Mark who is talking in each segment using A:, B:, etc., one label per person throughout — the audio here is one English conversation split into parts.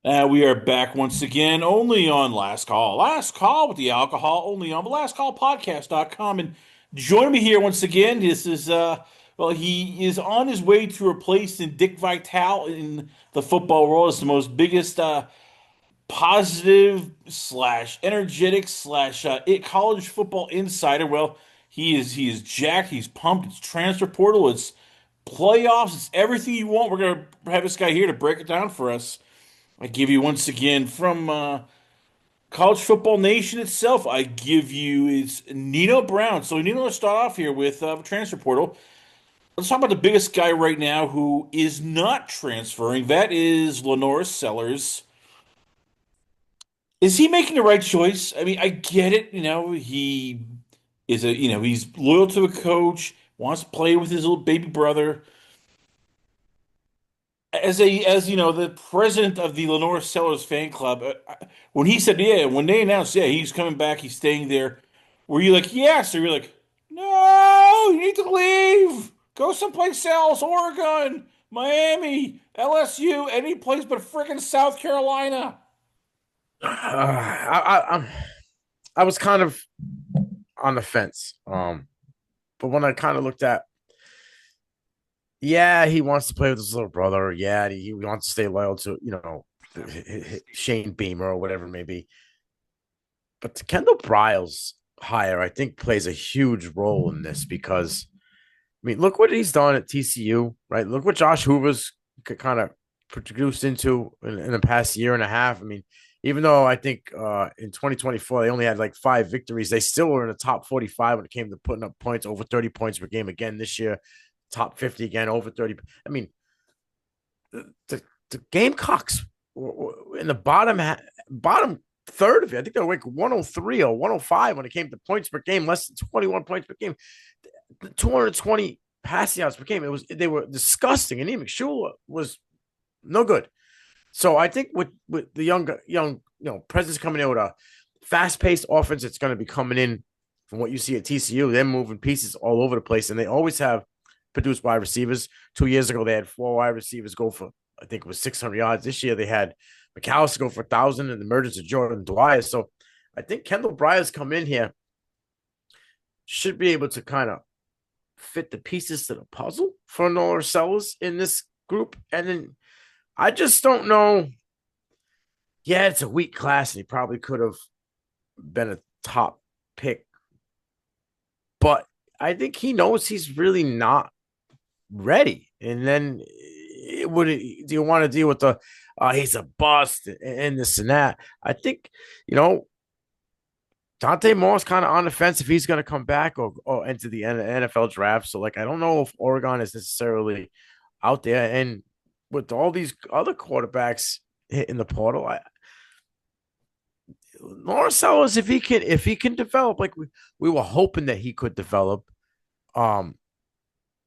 A: We are back once again, only on Last Call. Last Call with the alcohol, only on the lastcallpodcast.com. And join me here once again. He is on his way to replacing Dick Vitale in the football world as the most biggest positive slash energetic slash it college football insider. Well, he is jacked, he's pumped, it's transfer portal, it's playoffs, it's everything you want. We're gonna have this guy here to break it down for us. I give you once again from College Football Nation itself. I give you it's Nino Brown. So Nino, let's start off here with transfer portal. Let's talk about the biggest guy right now who is not transferring. That is LaNorris Sellers. Is he making the right choice? I mean, I get it. He is he's loyal to a coach, wants to play with his little baby brother. The president of the LaNorris Sellers fan club, when he said, yeah, when they announced, yeah, he's coming back, he's staying there, were you like, yes, or you're like, no, you need to leave, go someplace else, Oregon, Miami, LSU, any place but freaking South Carolina?
B: I was kind of on the fence. But when I kind of looked at, yeah, he wants to play with his little brother. Yeah, he wants to stay loyal to Shane Beamer or whatever it may be. But the Kendall Briles hire, I think, plays a huge role in this because I mean, look what he's done at TCU, right? Look what Josh Hoover's kind of produced into in the past year and a half. I mean, even though I think in 2024 they only had like 5 victories, they still were in the top 45 when it came to putting up points, over 30 points per game again this year, top 50 again, over 30. I mean, the Gamecocks were in the bottom third of it. I think they were like 103 or 105 when it came to points per game, less than 21 points per game. 220 passing yards per game. They were disgusting, and Ian McShula was no good. So I think with the young presidents coming in with a fast paced offense, it's going to be coming in from what you see at TCU. They're moving pieces all over the place, and they always have produced wide receivers. 2 years ago, they had 4 wide receivers go for I think it was 600 yards. This year they had McAllister go for 1,000 and the emergence of Jordan Dwyer. So I think Kendall Breyer's come in here should be able to kind of fit the pieces to the puzzle for LaNorris Sellers in this group. And then I just don't know. Yeah, it's a weak class, and he probably could have been a top pick, but I think he knows he's really not ready. And then do you want to deal with the he's a bust and this and that? I think you know Dante Moore's kind of on the fence if he's going to come back or enter the NFL draft. So, like, I don't know if Oregon is necessarily out there. And with all these other quarterbacks hitting the portal, Lawrence Sellers, if he can develop like we were hoping that he could develop, um,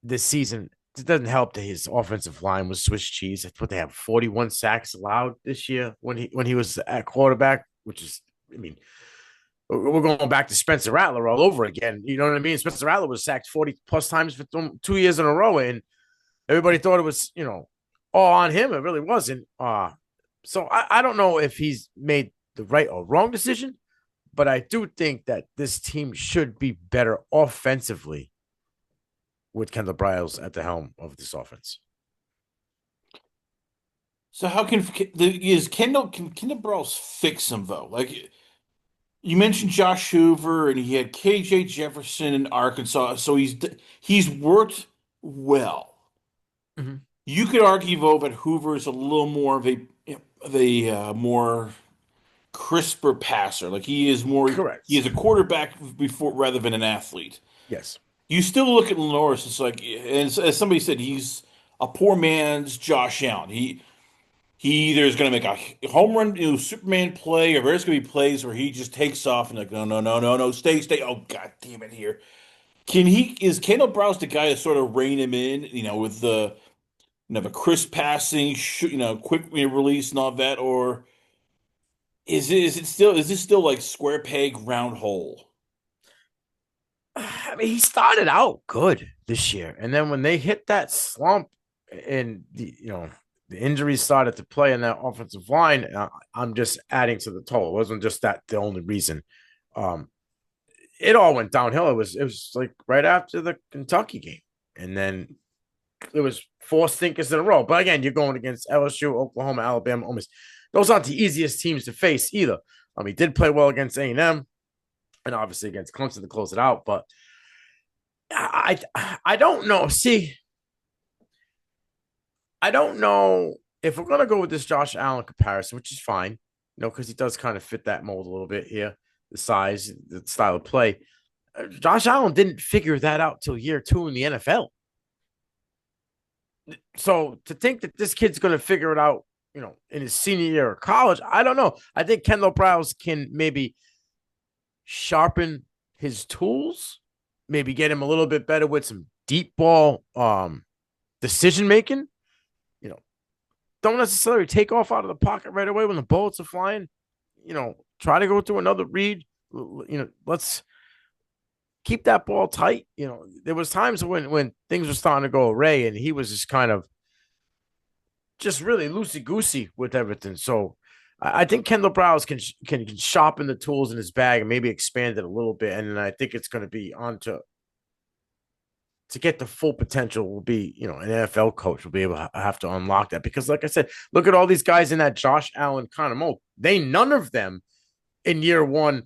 B: this season. It doesn't help that his offensive line was Swiss cheese. That's what they have 41 sacks allowed this year when he was at quarterback, which is, I mean, we're going back to Spencer Rattler all over again. You know what I mean? Spencer Rattler was sacked 40 plus times for 2 years in a row, and everybody thought it was, all on him. It really wasn't. So I don't know if he's made the right or wrong decision, but I do think that this team should be better offensively with Kendall Briles at the helm of this offense.
A: So how can Kendall Browse fix him though? Like you mentioned Josh Hoover and he had KJ Jefferson in Arkansas, so he's worked well.
B: Mm-hmm.
A: You could argue though that Hoover is a little more of a more crisper passer. Like he is
B: Correct.
A: a quarterback before rather than an athlete.
B: Yes.
A: You still look at Lenoris, it's like, and as somebody said, he's a poor man's Josh Allen. He either is going to make a home run, Superman play, or there's going to be plays where he just takes off and like, no, no, no, no, no, stay. Oh, God damn it here. Is Kendall Browse the guy to sort of rein him in, with the crisp passing, quick release and all that, or is this still like square peg, round hole?
B: I mean, he started out good this year, and then when they hit that slump in the injuries started to play in that offensive line. I'm just adding to the total. It wasn't just that the only reason. Um, it all went downhill. It was like right after the Kentucky game, and then it was four stinkers in a row. But again, you're going against LSU, Oklahoma, Alabama, Ole Miss. Those aren't the easiest teams to face either. He did play well against A&M and obviously against Clemson to close it out. But I don't know. See, I don't know if we're gonna go with this Josh Allen comparison, which is fine, because he does kind of fit that mold a little bit here, the size, the style of play. Josh Allen didn't figure that out till year 2 in the NFL. So to think that this kid's going to figure it out, in his senior year of college, I don't know. I think Kendall Browse can maybe sharpen his tools, maybe get him a little bit better with some deep ball decision making. You know, don't necessarily take off out of the pocket right away when the bullets are flying. Try to go through another read. Let's keep that ball tight. There was times when things were starting to go awry, and he was just kind of just really loosey goosey with everything. So I think Kendall Browse can sharpen the tools in his bag and maybe expand it a little bit. And I think it's going to be on to get the full potential will be, an NFL coach will be able to have to unlock that. Because like I said, look at all these guys in that Josh Allen kind of mold. None of them in year 1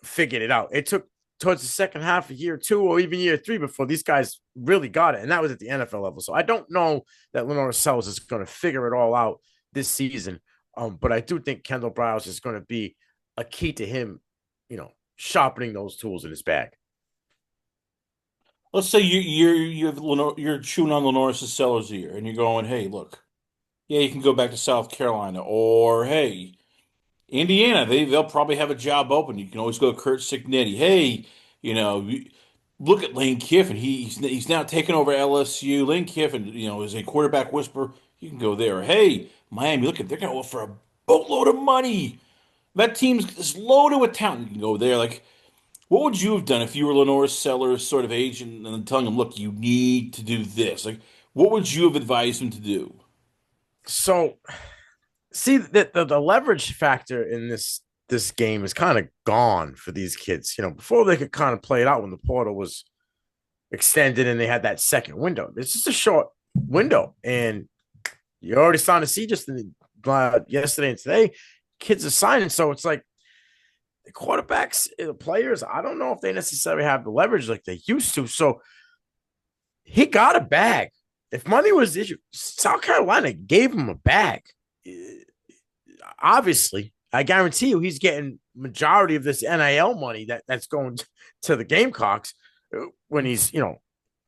B: figured it out. It took towards the second half of year 2 or even year 3 before these guys really got it. And that was at the NFL level. So I don't know that LaNorris Sellers is going to figure it all out this season. But I do think Kendall Browse is going to be a key to him, sharpening those tools in his bag.
A: Let's say you're chewing on LaNorris Sellers' ear, and you're going, "Hey, look, yeah, you can go back to South Carolina, or hey, Indiana, they'll probably have a job open. You can always go to Kurt Signetti. Hey, look at Lane Kiffin. He's now taken over LSU. Lane Kiffin, is a quarterback whisperer. You can go there. Hey, Miami, look at they're going to offer a boatload of money. That team's is loaded with talent. You can go there. Like, what would you have done if you were Lenore Sellers' sort of agent and telling him, look, you need to do this? Like, what would you have advised him to do?
B: So see that the leverage factor in this game is kind of gone for these kids. Before they could kind of play it out when the portal was extended and they had that second window. It's just a short window, and you're already starting to see just yesterday and today, kids are signing. So it's like the quarterbacks, the players. I don't know if they necessarily have the leverage like they used to. So he got a bag. If money was the issue, South Carolina gave him a bag. Obviously, I guarantee you he's getting majority of this NIL money that's going to the Gamecocks when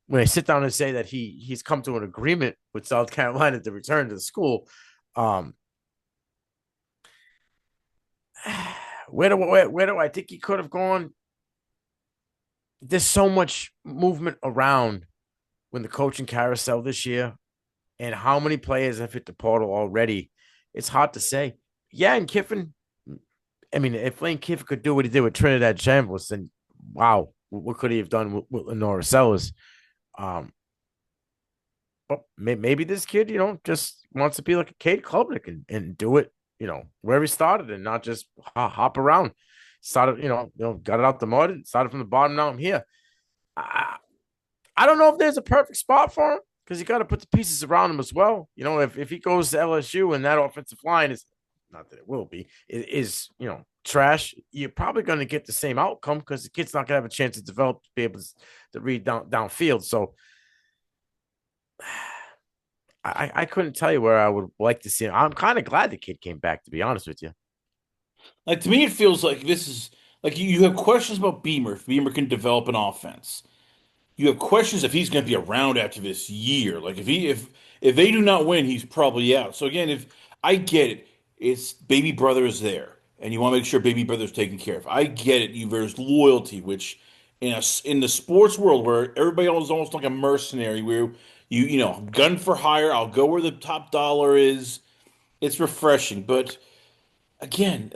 B: when they sit down and say that he's come to an agreement with South Carolina to return to the school. Um, where do I think he could have gone? There's so much movement around when the coaching carousel this year, and how many players have hit the portal already. It's hard to say. Yeah, and Kiffin. I mean, if Lane Kiffin could do what he did with Trinidad Chambliss, then wow, what could he have done with LaNorris Sellers? Um, but maybe this kid, just wants to be like a Cade Klubnik and do it, where he started and not just hop around. Started, got it out the mud, started from the bottom. Now I'm here. I don't know if there's a perfect spot for him because you got to put the pieces around him as well. If he goes to LSU and that offensive line is not that it will be, it is, trash, you're probably going to get the same outcome because the kid's not going to have a chance to develop to be able to read downfield. So I couldn't tell you where I would like to see him. I'm kind of glad the kid came back, to be honest with you.
A: Like, to me, it feels like this is like you have questions about Beamer, if Beamer can develop an offense. You have questions if he's going to be around after this year. Like, if they do not win, he's probably out. So again, if I get it, it's baby brother is there, and you want to make sure baby brother is taken care of. I get it. There's loyalty, which in the sports world where everybody is almost like a mercenary, where gun for hire. I'll go where the top dollar is. It's refreshing, but again,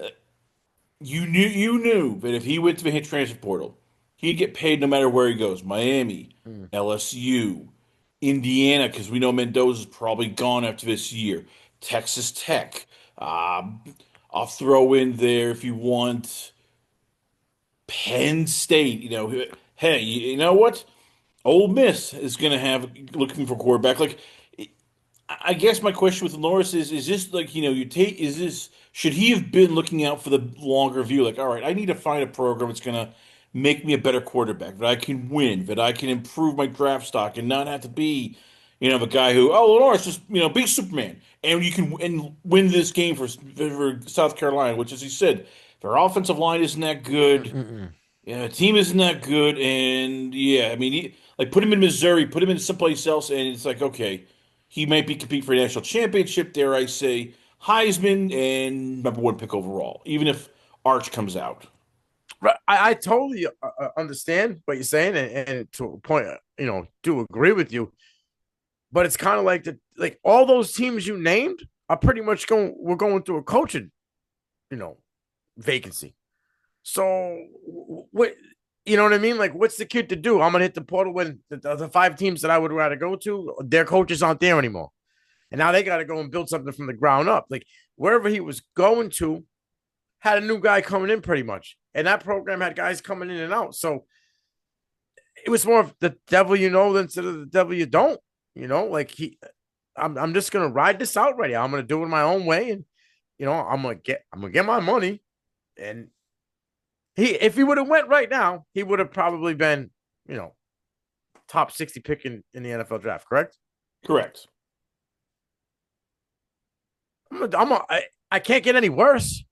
A: you knew that if he went to the hit transfer portal, he'd get paid no matter where he goes. Miami,
B: Mm.
A: LSU. Indiana, because we know Mendoza's probably gone after this year. Texas Tech. Um, I'll throw in there if you want Penn State. Hey, you know what? Ole Miss is going to have looking for quarterback. Like, I guess my question with Norris is this like, you take, is this, should he have been looking out for the longer view? Like, all right, I need to find a program that's going to make me a better quarterback, that I can win, that I can improve my draft stock and not have to be, the guy who, oh, Norris, just, be Superman. And you can win this game for South Carolina, which, as he said, their offensive line isn't that good.
B: Mm-mm-mm.
A: Yeah, the team isn't that good, and yeah, I mean, like put him in Missouri, put him in someplace else, and it's like, okay, he might be competing for a national championship. Dare I say, Heisman and number one pick overall, even if Arch comes out.
B: Right. I totally understand what you're saying, and to a point, do agree with you. But it's kind of like all those teams you named are pretty much we're going through a coaching, you know, vacancy. So what, you know what I mean? Like, what's the kid to do? I'm gonna hit the portal when the five teams that I would rather go to, their coaches aren't there anymore, and now they got to go and build something from the ground up. Like wherever he was going to, had a new guy coming in pretty much, and that program had guys coming in and out. So it was more of the devil you know instead of the devil you don't. Like I'm just gonna ride this out right here. I'm gonna do it my own way, and I'm gonna get my money. And if he would have went right now, he would have probably been, you know, top 60 pick in the NFL draft. Correct?
A: Correct.
B: I can't get any worse.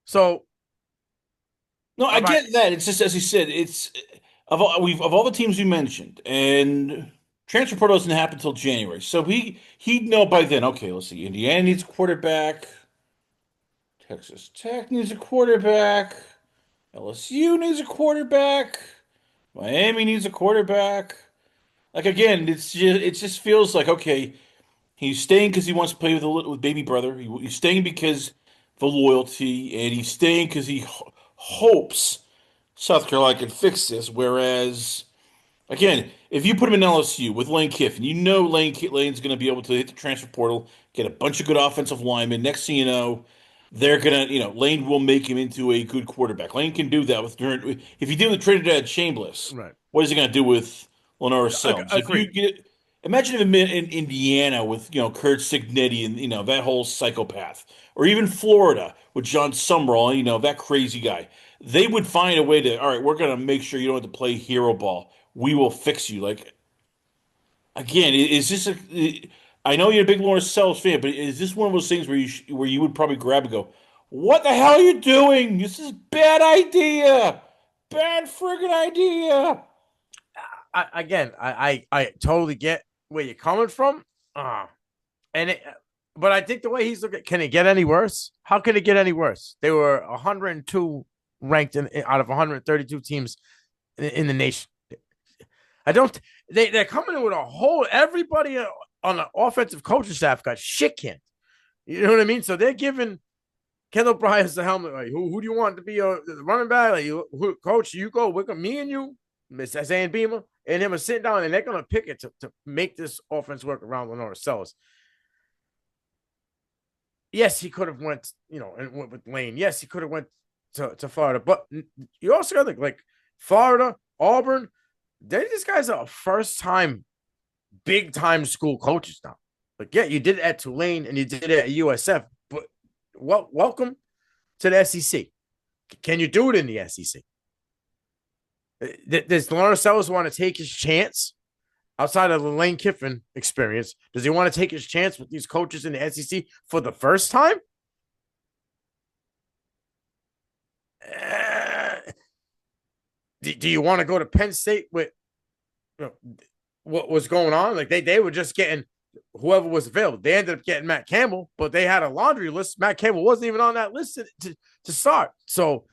B: So
A: No, I
B: am I?
A: get that. It's just as he said, it's of all the teams you mentioned, and transfer portal doesn't happen until January, so he'd know by then. Okay, let's see. Indiana needs a quarterback. Texas Tech needs a quarterback. LSU needs a quarterback. Miami needs a quarterback. Like again, it just feels like okay, he's staying because he wants to play with baby brother. He's staying because the loyalty, and he's staying because he hopes South Carolina can fix this. Whereas again, if you put him in LSU with Lane Kiffin, Lane's going to be able to hit the transfer portal, get a bunch of good offensive linemen. Next thing you know, they're gonna, Lane will make him into a good quarterback. Lane can do that if you do with Trinidad Chambliss.
B: Right.
A: What is he gonna do with LaNorris Sellers? If you
B: Agreed.
A: imagine him in Indiana with Kurt Signetti and that whole psychopath, or even Florida with John Summerall, that crazy guy. They would find a way to, all right, we're gonna make sure you don't have to play hero ball. We will fix you. Like again, is this a? I know you're a big Lawrence Sellers fan, but is this one of those things where you would probably grab and go, "What the hell are you doing? This is bad idea, bad friggin' idea."
B: I totally get where you're coming from. And it, but I think the way he's looking, can it get any worse? How can it get any worse? They were 102 ranked out of 132 teams in the nation. I don't. They're coming in with a whole. Everybody on the offensive coaching staff got shit canned. You know what I mean? So they're giving Kendall Bryce the helmet. Like, who do you want to be a running back? Like, coach, you go. We're gonna, me and you, Miss Zane Beamer, and him are sitting down, and they're gonna pick it to make this offense work around LaNorris Sellers. Yes, he could have went, and went with Lane. Yes, he could have went to Florida, but you also got to think like Florida, Auburn. These guys are first time, big time school coaches now. Like, yeah, you did it at Tulane and you did it at USF, but welcome to the SEC. Can you do it in the SEC? Does LaNorris Sellers want to take his chance outside of the Lane Kiffin experience? Does he want to take his chance with these coaches in the SEC for the first time? Do you want to go to Penn State with what was going on? Like they were just getting whoever was available. They ended up getting Matt Campbell, but they had a laundry list. Matt Campbell wasn't even on that list to start. So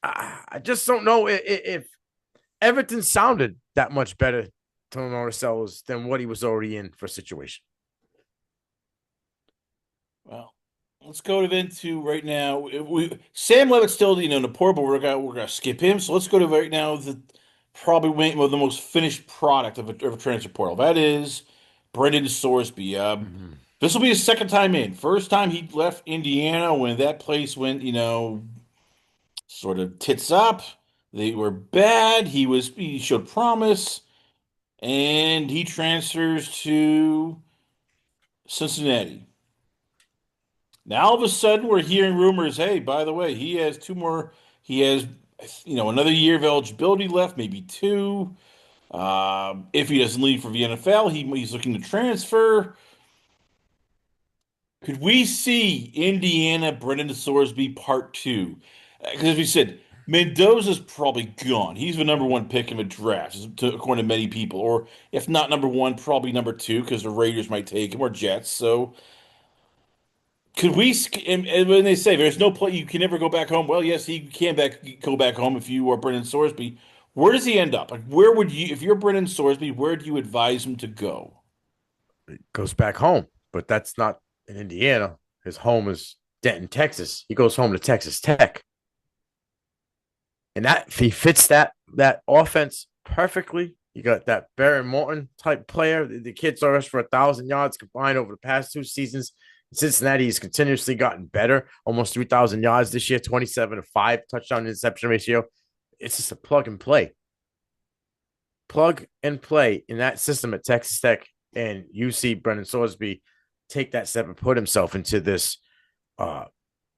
B: I just don't know if Everton sounded that much better to LaNorris Sellers than what he was already in for a situation.
A: Well, let's go into right now. Sam Levitt's still, in the portal, but we're gonna skip him. So let's go to right now probably the most finished product of a transfer portal. That is Brendan Sorsby.
B: Mhm.
A: This will be his second time in. First time he left Indiana when that place went, sort of tits up. They were bad. He showed promise, and he transfers to Cincinnati. Now all of a sudden we're hearing rumors. Hey, by the way, he has two more. He has, another year of eligibility left, maybe two. If he doesn't leave for the NFL, he's looking to transfer. Could we see Indiana Brendan Sorsby part two? Because as we said, Mendoza's probably gone. He's the number one pick in the draft, according to many people. Or if not number one, probably number two, because the Raiders might take him or Jets. So could we? And when they say there's no play, you can never go back home. Well, yes, he can go back home if you are Brendan Sorsby. Where does he end up? Like, where would you, if you're Brendan Sorsby, where do you advise him to go?
B: Goes back home, but that's not in Indiana. His home is Denton, Texas. He goes home to Texas Tech, and that he fits that offense perfectly. You got that Barry Morton type player. The kid's rushed for 1,000 yards combined over the past 2 seasons. Cincinnati has continuously gotten better, almost 3,000 yards this year, 27-5 touchdown interception ratio. It's just a plug and play in that system at Texas Tech, and you see Brendan Sorsby take that step and put himself into this uh,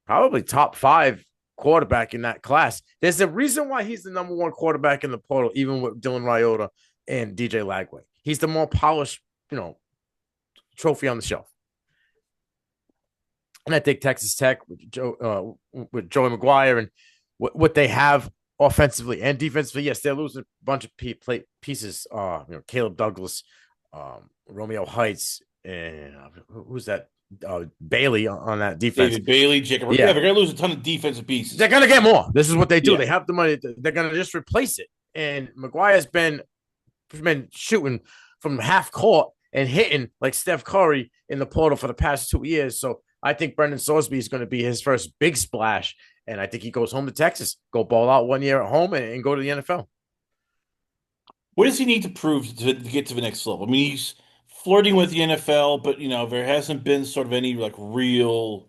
B: probably top five quarterback in that class. There's a reason why he's the number one quarterback in the portal, even with Dylan Raiola and DJ Lagway. He's the more polished, trophy on the shelf. And I think Texas Tech with Joey McGuire and what they have offensively and defensively, yes, they're losing a bunch of pieces. Caleb Douglas, Romeo Heights, and who's that? Bailey on that defense.
A: David Bailey, Jacob. Yeah,
B: Yeah,
A: they're going to lose a ton of defensive pieces.
B: they're gonna get more. This is what they do.
A: Yeah.
B: They have the money. They're gonna just replace it. And McGuire's been shooting from half court and hitting like Steph Curry in the portal for the past 2 years. So I think Brendan Sorsby is going to be his first big splash. And I think he goes home to Texas, go ball out 1 year at home and go to the NFL.
A: What does he need to prove to get to the next level? I mean, he's flirting with the NFL, but there hasn't been sort of any like real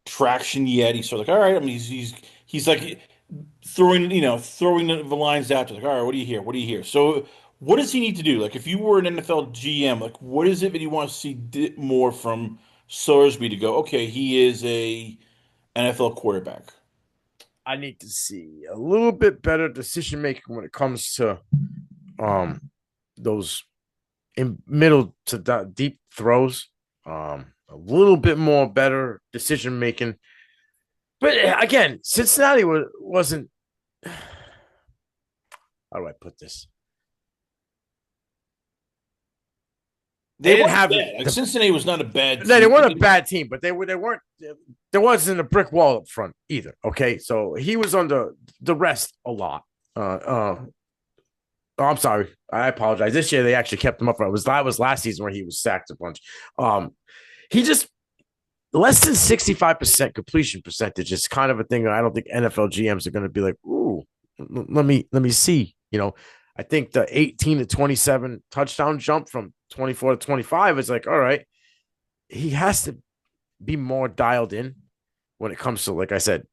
A: traction yet. He's sort of like, all right. I mean, he's like throwing the lines out to like, all right, what do you hear? What do you hear? So, what does he need to do? Like, if you were an NFL GM, like, what is it that you want to see more from Sorsby to go? Okay, he is a NFL quarterback.
B: I need to see a little bit better decision making when it comes to those in middle to deep throws. A little bit more better decision making. But again, Cincinnati wasn't. How do I put this? They
A: They
B: didn't
A: weren't
B: have
A: bad. Like
B: the
A: Cincinnati was not a bad
B: no, they
A: team.
B: weren't a bad team, but they weren't. There wasn't a brick wall up front either. Okay, so he was under the rest a lot. Oh, I'm sorry. I apologize. This year they actually kept him up. That was last season where he was sacked a bunch. He just less than 65% completion percentage is kind of a thing. I don't think NFL GMs are going to be like, ooh, let me see. I think the 18 to 27 touchdown jump from 24 to 25 is like, all right, he has to be more dialed in when it comes to, like I said,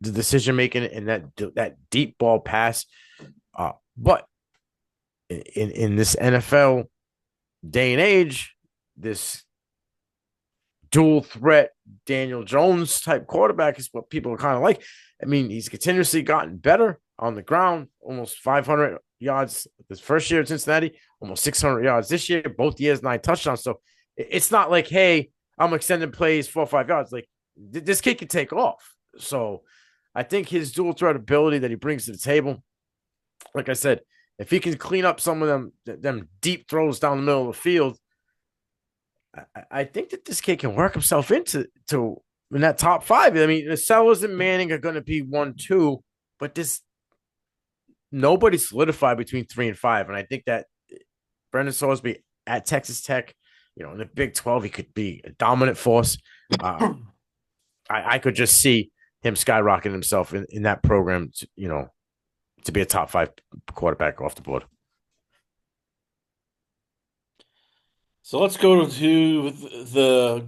B: the decision making and that deep ball pass. But in this NFL day and age, this dual threat Daniel Jones type quarterback is what people are kind of like. I mean, he's continuously gotten better on the ground, almost 500 yards this first year at Cincinnati, almost 600 yards this year, both years, 9 touchdowns. So it's not like, hey, I'm extending plays 4 or 5 yards. Like this kid can take off. So I think his dual threat ability that he brings to the table, like I said, if he can clean up some of them deep throws down the middle of the field, I think that this kid can work himself into in that top five. I mean, the Sellers and Manning are going to be 1, 2, but nobody solidified between 3 and 5. And I think that Brendan Sorsby at Texas Tech, in the Big 12, he could be a dominant force. I could just see him skyrocketing himself in that program, to be a top five quarterback off the board.
A: So let's go to the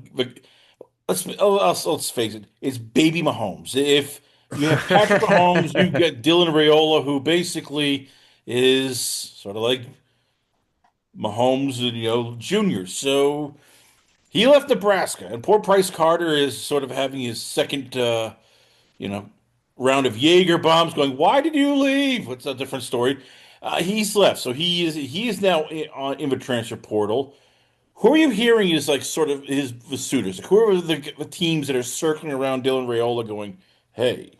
A: let's face it, it's baby Mahomes. If you have Patrick Mahomes, you get Dylan Raiola, who basically is sort of like Mahomes, junior. So he left Nebraska, and poor Price Carter is sort of having his second, you know, round of Jaeger bombs. Going, why did you leave? What's a different story? He's left, so he is now in the transfer portal. Who are you hearing is like sort of the suitors? Like, who are the teams that are circling around Dylan Raiola going, hey,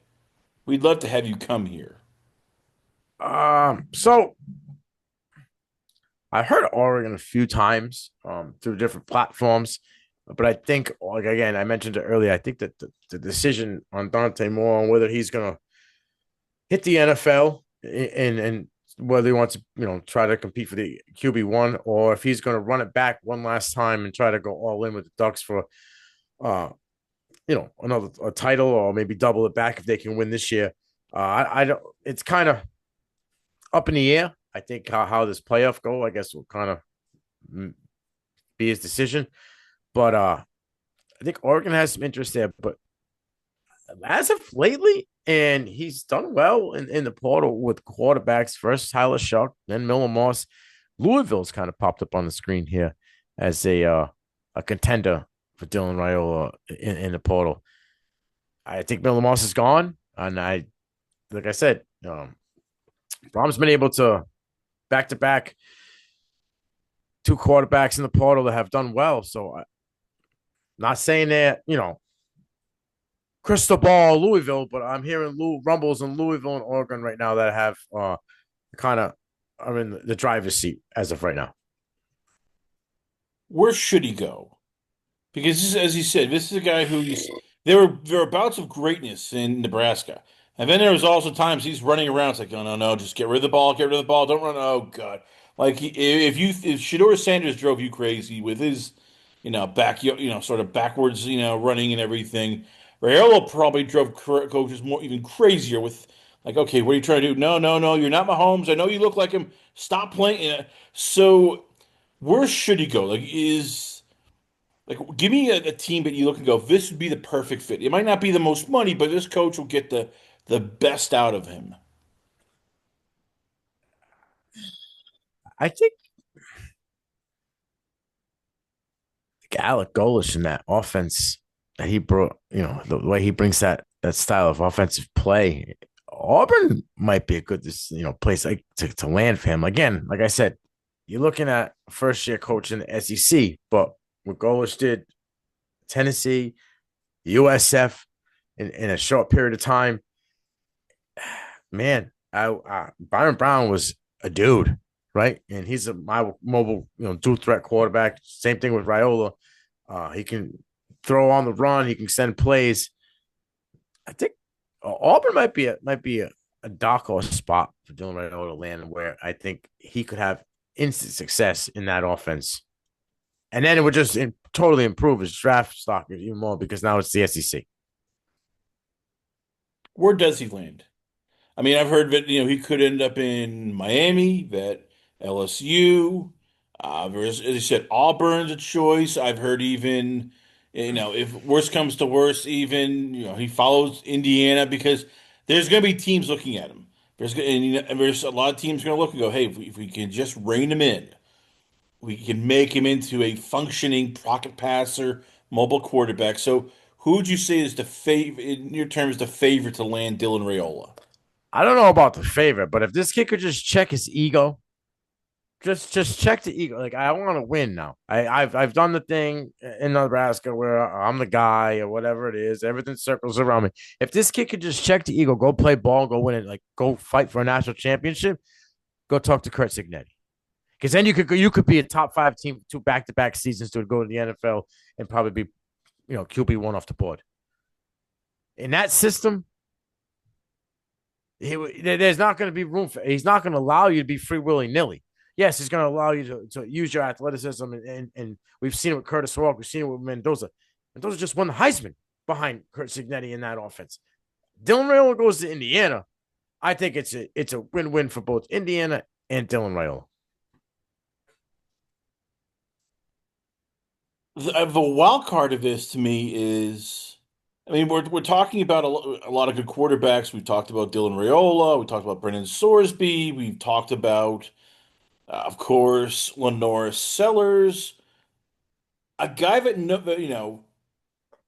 A: we'd love to have you come here?
B: So I heard Oregon a few times through different platforms, but I think, like again, I mentioned it earlier. I think that the decision on Dante Moore on whether he's going to hit the NFL and whether he wants to, try to compete for the QB1 or if he's going to run it back one last time and try to go all in with the Ducks for, uh, another a title or maybe double it back if they can win this year. I don't. It's kind of up in the air. I think how this playoff go, I guess, will kind of be his decision. But I think Oregon has some interest there. But as of lately, and he's done well in the portal with quarterbacks. First Tyler Shuck, then Miller Moss. Louisville's kind of popped up on the screen here as a contender for Dylan Raiola in the portal. I think Miller Moss is gone, and like I said, Brom's been able to back to back two quarterbacks in the portal that have done well. So, not saying that crystal ball Louisville, but I'm hearing rumbles in Louisville and Oregon right now that have kind of are in the driver's seat as of right now.
A: Where should he go? Because as you said, this is a guy there were bouts of greatness in Nebraska, and then there was also times he's running around. It's like, no, no, no, just get rid of the ball, don't run. Oh God, like if Shedeur Sanders drove you crazy with his, sort of backwards, running and everything, Raiola probably drove coaches more even crazier with like, okay, what are you trying to do? No, no, no, you're not Mahomes. I know you look like him. Stop playing. So where should he go? Give me a team that you look and go, this would be the perfect fit. It might not be the most money, but this coach will get the best out of him.
B: I think Alec Golish in that offense that he brought, the way he brings that style of offensive play, Auburn might be a good place like to land for him. Again, like I said, you're looking at first year coach in the SEC, but what Golish did, Tennessee, USF in a short period of time, man, Byron Brown was a dude, right? And he's a mobile, dual threat quarterback. Same thing with Raiola. He can throw on the run. He can send plays. I think Auburn might be a dark horse spot for Dylan Raiola to land where I think he could have instant success in that offense. And then it would just totally improve his draft stock even more because now it's the SEC.
A: Where does he land? I mean, I've heard that he could end up in Miami, that LSU. As you said, Auburn's a choice. I've heard even if worst comes to worst, even he follows Indiana because there's going to be teams looking at him. And there's a lot of teams going to look and go, hey, if we can just rein him in, we can make him into a functioning pocket passer, mobile quarterback. So, who would you say is the favorite in your terms, the favorite to land Dylan Raiola?
B: I don't know about the favorite, but if this kid could just check his ego, just check the ego. Like I want to win now. I've done the thing in Nebraska where I'm the guy or whatever it is. Everything circles around me. If this kid could just check the ego, go play ball, go win it, like go fight for a national championship, go talk to Kurt Signetti. Because then you could be a top five team, two back-to-back seasons to go to the NFL and probably be, QB1 off the board. In that system, there's not going to be room for. He's not going to allow you to be free willy nilly. Yes, he's going to allow you to use your athleticism, and we've seen it with Curtis Walk, we've seen it with Mendoza. Mendoza just won the Heisman behind Kurt Signetti in that offense. Dylan Raiola goes to Indiana. I think it's a win-win for both Indiana and Dylan Raiola.
A: The wild card of this to me is, I mean, we're talking about a lot of good quarterbacks. We've talked about Dylan Raiola. We talked about Brendan Sorsby. We've talked about, of course, LaNorris Sellers, a guy that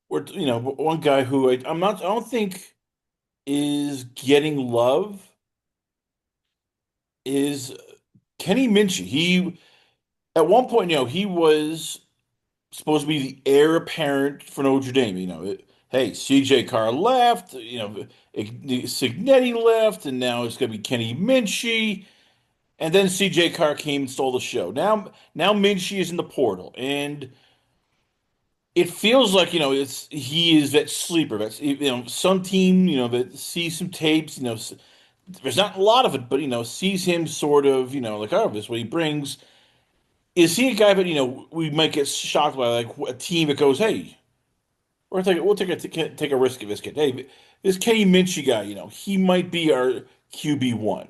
A: one guy who I don't think is getting love is Kenny Minchie. He at one point, he was supposed to be the heir apparent for Notre Dame. Hey, CJ Carr left, Signetti left, and now it's going to be Kenny Minchie. And then CJ Carr came and stole the show. Now Minchie is in the portal, and it feels like he is that sleeper. That's some team that sees some tapes. There's not a lot of it, but sees him sort of like, oh, this is what he brings. Is he a guy that we might get shocked by, like a team that goes, hey, we'll take a risk at this kid. Hey, this Kenny Minchie guy, he might be our QB1.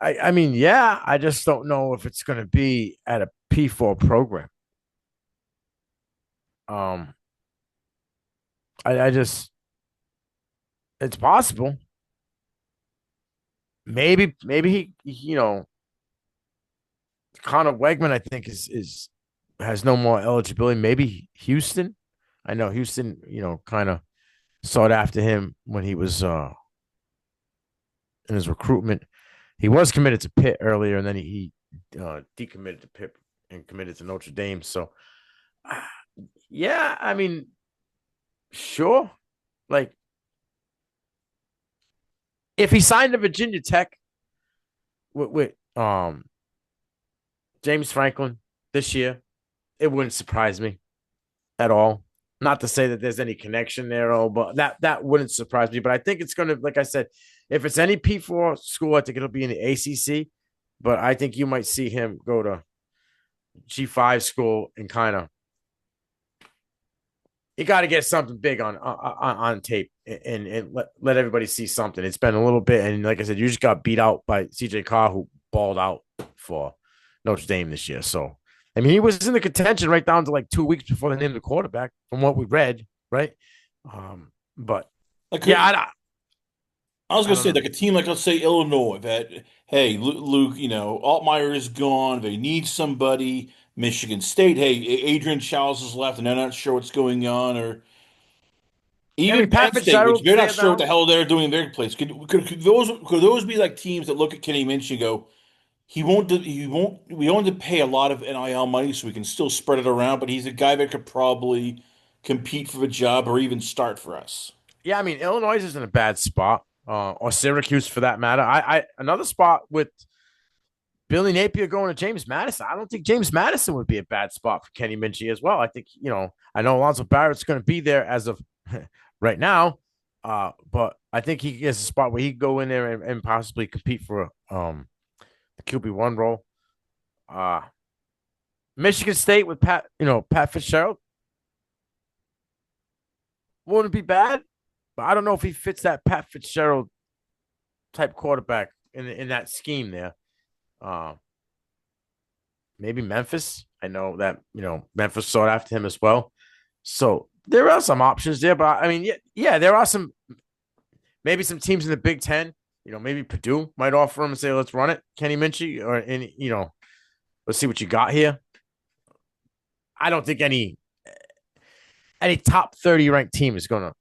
B: I mean, yeah, I just don't know if it's going to be at a P4 program. Um, I just it's possible. Maybe Connor Wegman, I think is has no more eligibility. Maybe Houston. I know Houston, kind of sought after him when he was in his recruitment. He was committed to Pitt earlier, and then he decommitted to Pitt and committed to Notre Dame. So, yeah, I mean, sure. Like, if he signed to Virginia Tech with James Franklin this year, it wouldn't surprise me at all. Not to say that there's any connection there, but that wouldn't surprise me. But I think it's going to, like I said, if it's any P4 school, I think it'll be in the ACC. But I think you might see him go to G5 school and kind of you got to get something big on tape and let everybody see something. It's been a little bit, and like I said, you just got beat out by CJ Carr, who balled out for Notre Dame this year. So, I mean, he was in the contention right down to like 2 weeks before they named the quarterback, from what we read, right? But
A: Like,
B: yeah,
A: I was
B: I
A: gonna
B: don't
A: say,
B: know.
A: like a team like, let's say, Illinois, that, hey, Luke, Altmaier is gone. They need somebody. Michigan State, hey, Adrian Charles has left, and they're not sure what's going on. Or
B: Yeah, I
A: even
B: mean,
A: Penn
B: Pat
A: State, which
B: Fitzgerald's
A: they're not
B: there
A: sure what the
B: now.
A: hell they're doing in their place. Could those be like teams that look at Kenny Minchie and go, we don't have to pay a lot of NIL money, so we can still spread it around, but he's a guy that could probably compete for the job or even start for us.
B: Yeah, I mean, Illinois is in a bad spot, or Syracuse for that matter. I another spot with Billy Napier going to James Madison. I don't think James Madison would be a bad spot for Kenny Minchie as well. I think, I know Alonzo Barrett's going to be there as of right now, but I think he gets a spot where he can go in there and possibly compete for the QB1 role. Uh, Michigan State with Pat Fitzgerald wouldn't be bad, but I don't know if he fits that Pat Fitzgerald type quarterback in that scheme there. Uh, Maybe Memphis. I know that Memphis sought after him as well. So there are some options there, but I mean, yeah, there are maybe some teams in the Big Ten. Maybe Purdue might offer him and say, "Let's run it, Kenny Minchie," or let's see what you got here. I don't think any top 30 ranked team is going to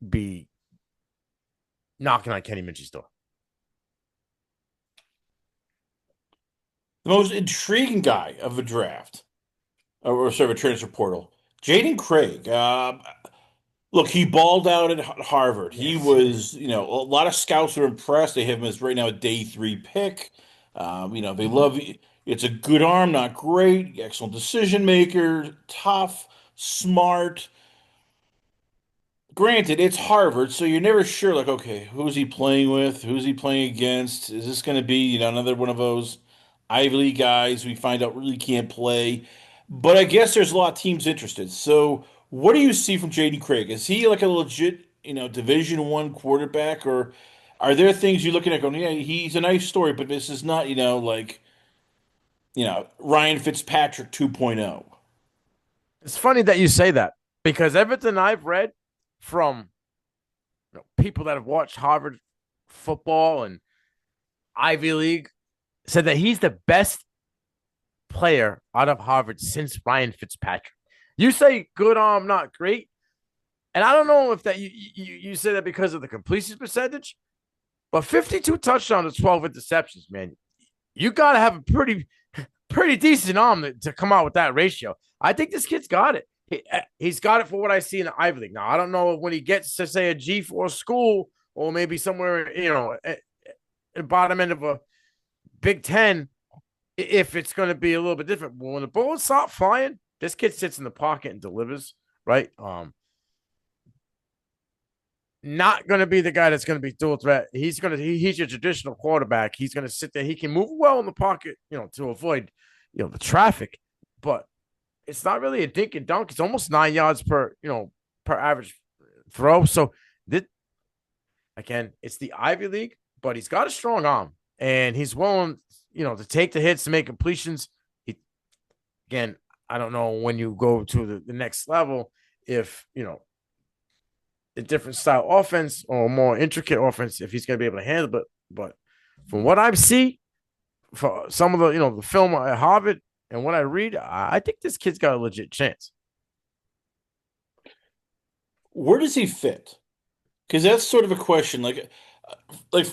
B: be knocking on Kenny Minchie's door.
A: The most intriguing guy of the draft, or sort of a transfer portal, Jaden Craig. Look, he balled out at Harvard. He
B: Yes.
A: was, a lot of scouts are impressed. They have him as right now a day three pick. They love it's a good arm, not great, excellent decision maker, tough, smart. Granted, it's Harvard, so you're never sure, like, okay, who's he playing with? Who's he playing against? Is this going to be, another one of those Ivy League guys we find out really can't play? But I guess there's a lot of teams interested. So What do you see from Jaden Craig? Is he like a legit, Division One quarterback, or are there things you're looking at going, yeah, he's a nice story, but this is not, Ryan Fitzpatrick 2.0.
B: It's funny that you say that because everything I've read from people that have watched Harvard football and Ivy League said that he's the best player out of Harvard since Ryan Fitzpatrick. You say good arm, not great. And I don't know if that you say that because of the completion percentage, but 52 touchdowns to 12 interceptions, man. You got to have a pretty decent arm to come out with that ratio. I think this kid's got it. He's got it for what I see in the Ivy League. Now, I don't know when he gets to, say, a G4 school or maybe somewhere, at the bottom end of a Big Ten, if it's going to be a little bit different. But when the bullets start flying, this kid sits in the pocket and delivers, right? Not going to be the guy that's going to be dual threat. He's your traditional quarterback. He's going to sit there. He can move well in the pocket, to avoid, the traffic. But it's not really a dink and dunk. It's almost 9 yards per average throw. So this, again, it's the Ivy League, but he's got a strong arm and he's willing, to take the hits to make completions. Again, I don't know when you go to the next level if, a different style offense or a more intricate offense, if he's going to be able to handle it. But from what I see, for some of the film at Harvard and what I read, I think this kid's got a legit chance.
A: Where does he fit? Because that's sort of a question. Like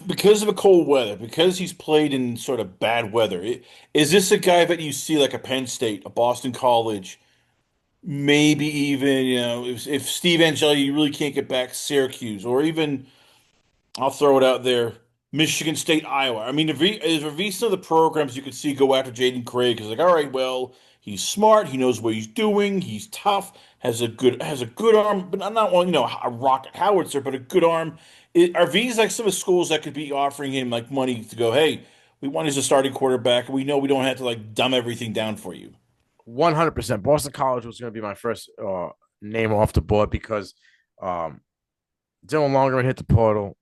A: because of the cold weather, because he's played in sort of bad weather, is this a guy that you see like a Penn State, a Boston College, maybe even, if Steve Angeli you really can't get back Syracuse, or even I'll throw it out there, Michigan State, Iowa. I mean, if some of the programs you could see go after Jaden Craig, because like, all right, well, he's smart, he knows what he's doing, he's tough, has a good arm, but not one, a rocket howitzer, but a good arm. Are these like some of the schools that could be offering him like money to go, hey, we want you as a starting quarterback, we know we don't have to like dumb everything down for you.
B: 100%. Boston College was going to be my first name off the board because Dylan Longer hit the portal.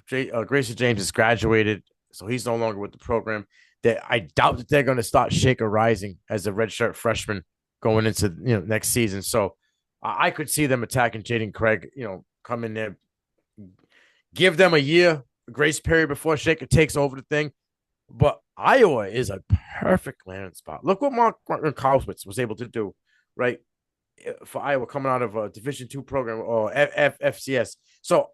B: Grayson James has graduated, so he's no longer with the program. I doubt that they're going to start Shaker Rising as a redshirt freshman going into next season. So I could see them attacking Jaden Craig. Come in there, give them a year grace period before Shaker takes over the thing. But Iowa is a perfect landing spot. Look what Mark Klauswitz was able to do, right, for Iowa coming out of a Division II program or FCS. So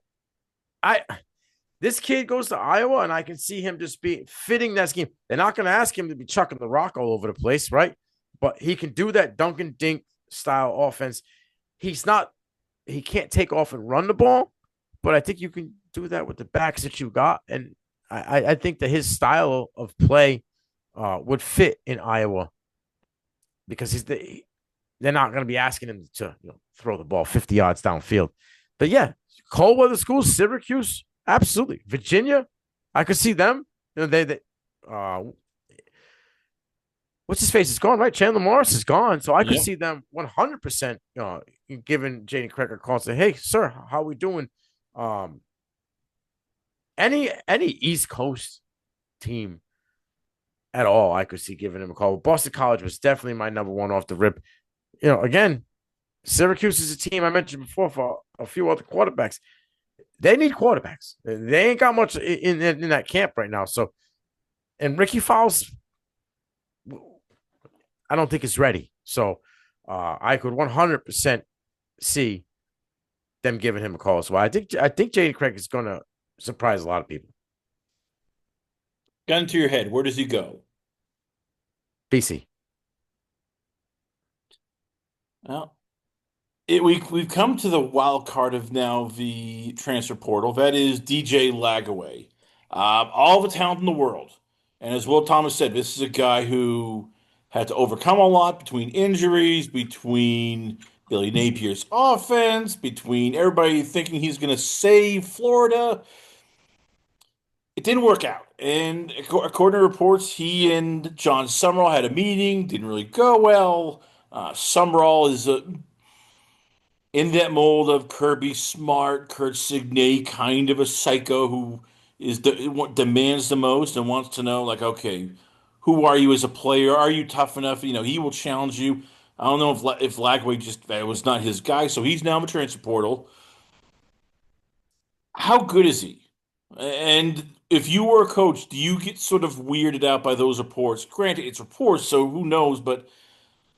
B: this kid goes to Iowa, and I can see him just be fitting that scheme. They're not going to ask him to be chucking the rock all over the place, right? But he can do that Duncan Dink style offense. He can't take off and run the ball, but I think you can do that with the backs that you got. And I think that his style of play would fit in Iowa because they're not going to be asking him to throw the ball 50 yards downfield. But yeah, cold weather schools, Syracuse, absolutely. Virginia, I could see them. What's his face is gone, right? Chandler Morris is gone, so I could
A: Yep.
B: see them 100% giving Jaden Craig a call and say, "Hey, sir, how we doing?" Um, any East Coast team at all, I could see giving him a call. Boston College was definitely my number one off the rip. Again, Syracuse is a team I mentioned before for a few other quarterbacks. They need quarterbacks. They ain't got much in that camp right now. So, and Ricky Fowles, I don't think is ready. So, I could 100% see them giving him a call. So I think Jaden Craig is going to surprise a lot of people.
A: Gun to your head, where does he go?
B: BC.
A: Well, we've come to the wild card of now the transfer portal. That is DJ Lagway. All the talent in the world. And as Will Thomas said, this is a guy who had to overcome a lot between injuries, between Billy Napier's offense, between everybody thinking he's going to save Florida. It didn't work out. And according to reports, he and John Summerall had a meeting, didn't really go well. Summerall is in that mold of Kirby Smart, Kurt Signe, kind of a psycho who what demands the most and wants to know, like, okay, who are you as a player? Are you tough enough? He will challenge you. I don't know if Lagway just that was not his guy, so he's now in the transfer portal. How good is he? And if you were a coach, do you get sort of weirded out by those reports? Granted, it's reports, so who knows, but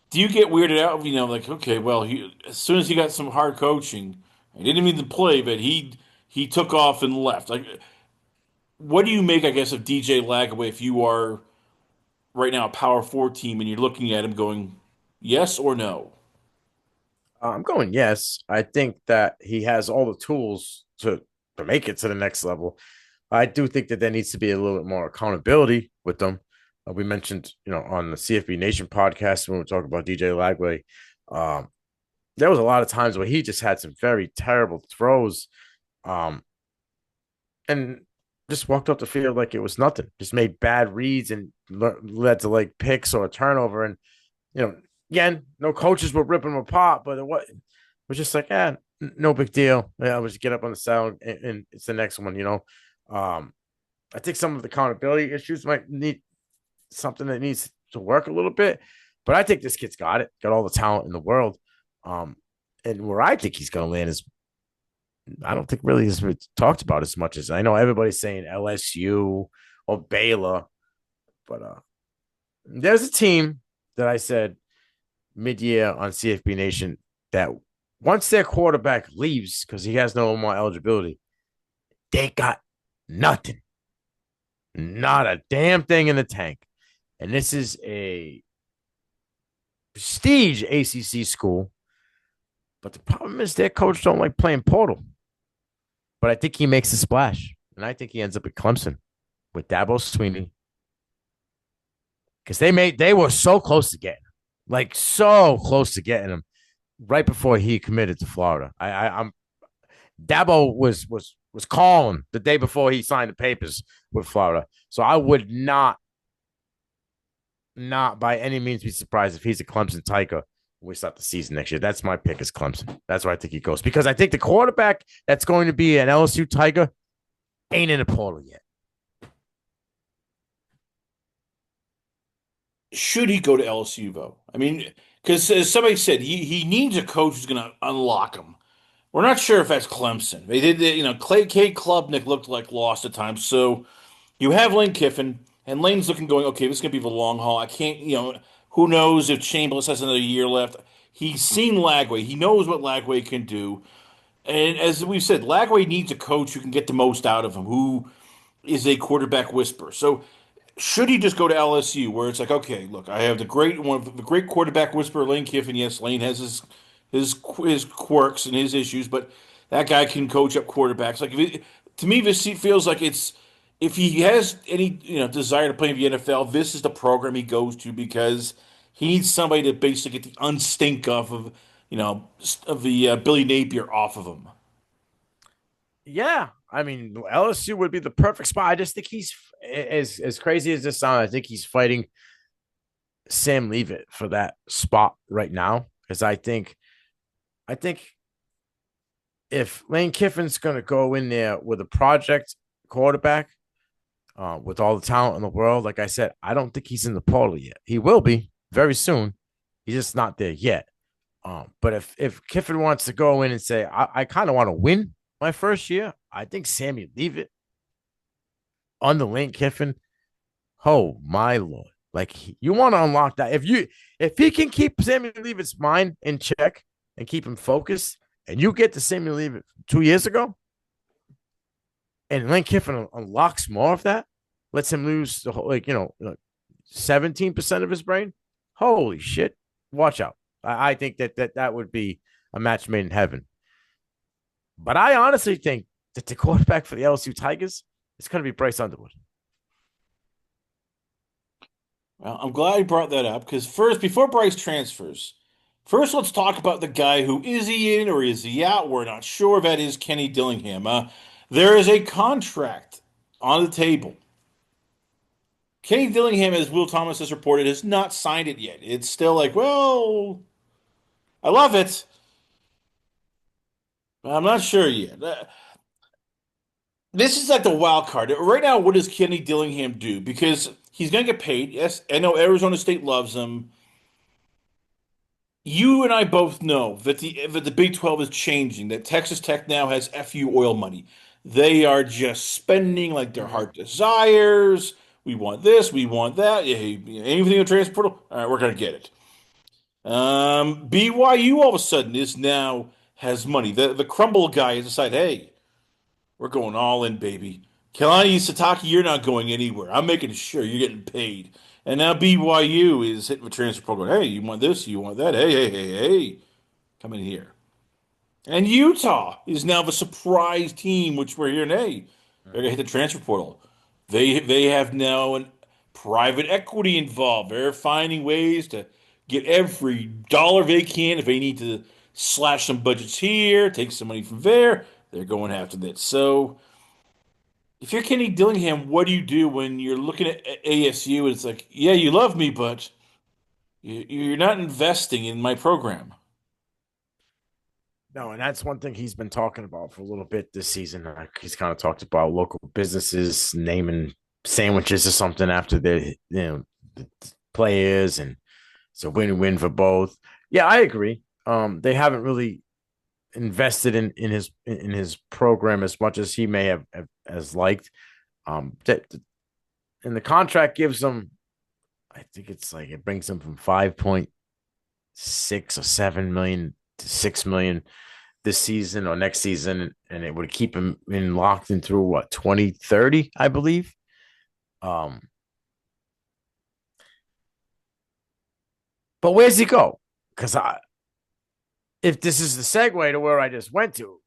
A: do you get weirded out? Like, okay, well, as soon as he got some hard coaching, he didn't even play, but he took off and left. Like, what do you make, I guess, of DJ Lagway if you are right now a Power Four team and you're looking at him going, yes or no?
B: I'm going yes. I think that he has all the tools to make it to the next level. I do think that there needs to be a little bit more accountability with them. We mentioned, on the CFB Nation podcast when we talk about DJ Lagway, um, there was a lot of times where he just had some very terrible throws, um, and just walked off the field like it was nothing. Just made bad reads and led to like picks or a turnover. And you know, again, no coaches were ripping him apart, but it was just like, no big deal. Yeah, I was just get up on the sound and it's the next one. I think some of the accountability issues might need something that needs to work a little bit, but I think this kid's got all the talent in the world. Um, and where I think he's going to land is, I don't think really is talked about as much as I know everybody's saying LSU or Baylor, but there's a team that I said mid-year on CFB Nation that once their quarterback leaves because he has no more eligibility, they got nothing, not a damn thing in the tank. And this is a prestige ACC school, but the problem is their coach don't like playing portal. But I think he makes a splash, and I think he ends up at Clemson with Dabo Sweeney because they were so close to getting him, like so close to getting him right before he committed to Florida. I'm Dabo was calling the day before he signed the papers with Florida, so I would not by any means be surprised if he's a Clemson Tiger when we start the season next year. That's my pick is Clemson. That's where I think he goes because I think the quarterback that's going to be an LSU Tiger ain't in the portal yet.
A: Should he go to LSU though? I mean, because as somebody said, he needs a coach who's going to unlock him. We're not sure if that's Clemson. They did, Clay K. Klubnik looked like lost at times. So you have Lane Kiffin, and Lane's looking, going, okay, this is going to be the long haul. I can't, who knows if Chambliss has another year left. He's seen Lagway. He knows what Lagway can do. And as we've said, Lagway needs a coach who can get the most out of him, who is a quarterback whisperer. So should he just go to LSU, where it's like, okay, look, I have one of the great quarterback whisperer, Lane Kiffin. Yes, Lane has his quirks and his issues, but that guy can coach up quarterbacks. To me, this feels like it's if he has any desire to play in the NFL, this is the program he goes to because he needs somebody to basically get the unstink of the Billy Napier off of him.
B: Yeah, I mean LSU would be the perfect spot. I just think he's as crazy as this sounds. I think he's fighting Sam Leavitt for that spot right now because I think if Lane Kiffin's going to go in there with a project quarterback with all the talent in the world, like I said, I don't think he's in the portal yet. He will be very soon. He's just not there yet. But if Kiffin wants to go in and say, I kind of want to win my first year, I think Sammy Leavitt on the Lane Kiffin. Oh my lord! Like you want to unlock that if he can keep Sammy Leavitt's mind in check and keep him focused, and you get to Sammy Leavitt 2 years ago, and Lane Kiffin unlocks more of that, lets him lose the whole 17% of his brain. Holy shit! Watch out. I think that would be a match made in heaven. But I honestly think that the quarterback for the LSU Tigers is going to be Bryce Underwood.
A: Well, I'm glad you brought that up because first, before Bryce transfers, first let's talk about the guy who is he in or is he out? We're not sure. That is Kenny Dillingham. There is a contract on the table. Kenny Dillingham, as Will Thomas has reported, has not signed it yet. It's still like, well, I love it. I'm not sure yet. This is like the wild card. Right now, what does Kenny Dillingham do? Because he's going to get paid. Yes, I know Arizona State loves him. You and I both know that the Big 12 is changing, that Texas Tech now has FU oil money. They are just spending like their
B: Mhm.
A: heart desires. We want this, we want that. Yeah, anything in the transfer portal, all right, we're gonna get it. BYU all of a sudden is now has money. The crumble guy has decided, hey, we're going all in, baby. Kalani Sataki, you're not going anywhere. I'm making sure you're getting paid. And now BYU is hitting the transfer program. Hey, you want this? You want that? Hey, hey, hey, hey, come in here. And Utah is now the surprise team, which we're hearing. Hey, they're gonna hit the transfer portal. They have now an private equity involved. They're finding ways to get every dollar they can. If they need to slash some budgets here, take some money from there, they're going after that. So if you're Kenny Dillingham, what do you do when you're looking at ASU and it's like, yeah, you love me, but you're not investing in my program?
B: No, and that's one thing he's been talking about for a little bit this season. He's kind of talked about local businesses naming sandwiches or something after the players, and it's a win-win for both. Yeah, I agree. They haven't really invested in his program as much as he may have as liked. That and the contract gives them, I think it's like it brings them from 5.6 or 7 million to 6 million this season or next season, and it would keep him in locked in through what 2030, I believe. Um, but where's he go? Because if this is the segue to where I just went to,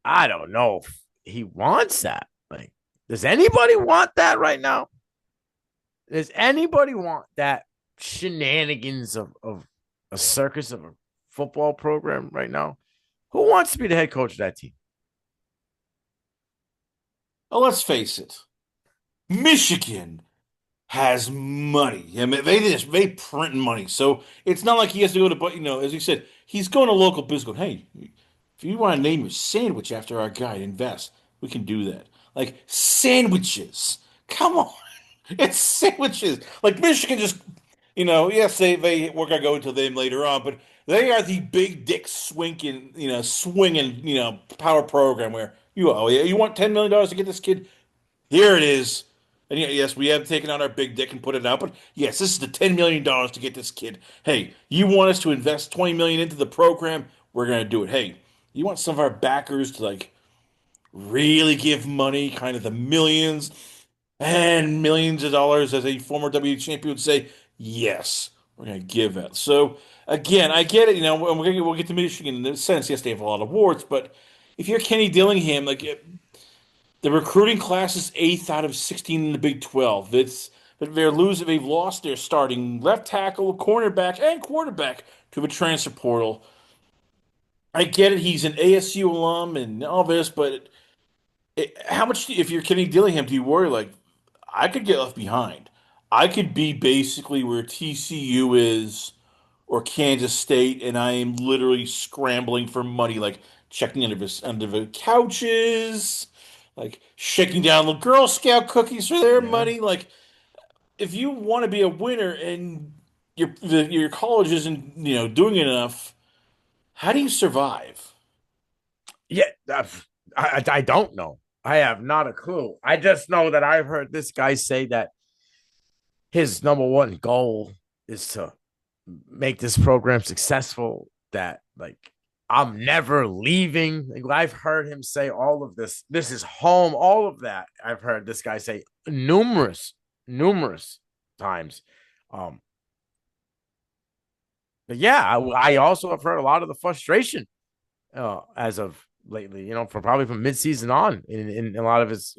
B: I don't know if he wants that. Like, does anybody want that right now? Does anybody want that shenanigans of a circus of a football program right now? Who wants to be the head coach of that team?
A: Oh, let's face it. Michigan has money. I mean, they print money, so it's not like he has to go to. But as you said, he's going to local business. Going, hey, if you want to name your sandwich after our guy, invest. We can do that. Like sandwiches. Come on, it's sandwiches. Like Michigan just, yes, they we're gonna go into them later on, but they are the big dick swinging, power program where oh yeah, you want $10 million to get this kid? Here it is. And yes, we have taken out our big dick and put it out, but yes, this is the $10 million to get this kid. Hey, you want us to invest 20 million into the program? We're gonna do it. Hey, you want some of our backers to like really give money, kind of the millions and millions of dollars, as a former W champion would say? Yes, we're gonna give it. So again, I get it. We'll get to Michigan in a sense. Yes, they have a lot of warts, but if you're Kenny Dillingham, like the recruiting class is eighth out of 16 in the Big 12. They've lost their starting left tackle, cornerback, and quarterback to the transfer portal. I get it, he's an ASU alum and all this, but how much, if you're Kenny Dillingham, do you worry like I could get left behind? I could be basically where TCU is or Kansas State, and I am literally scrambling for money, like checking under the couches, like shaking down little Girl Scout cookies for their
B: Yeah.
A: money. Like, if you want to be a winner and your college isn't doing enough, how do you survive?
B: Yeah, I don't know. I have not a clue. I just know that I've heard this guy say that his number one goal is to make this program successful. That like I'm never leaving. Like, I've heard him say all of this. This is home. All of that I've heard this guy say numerous times. Um, but yeah, I also have heard a lot of the frustration as of lately. From probably from midseason on, in a lot of his,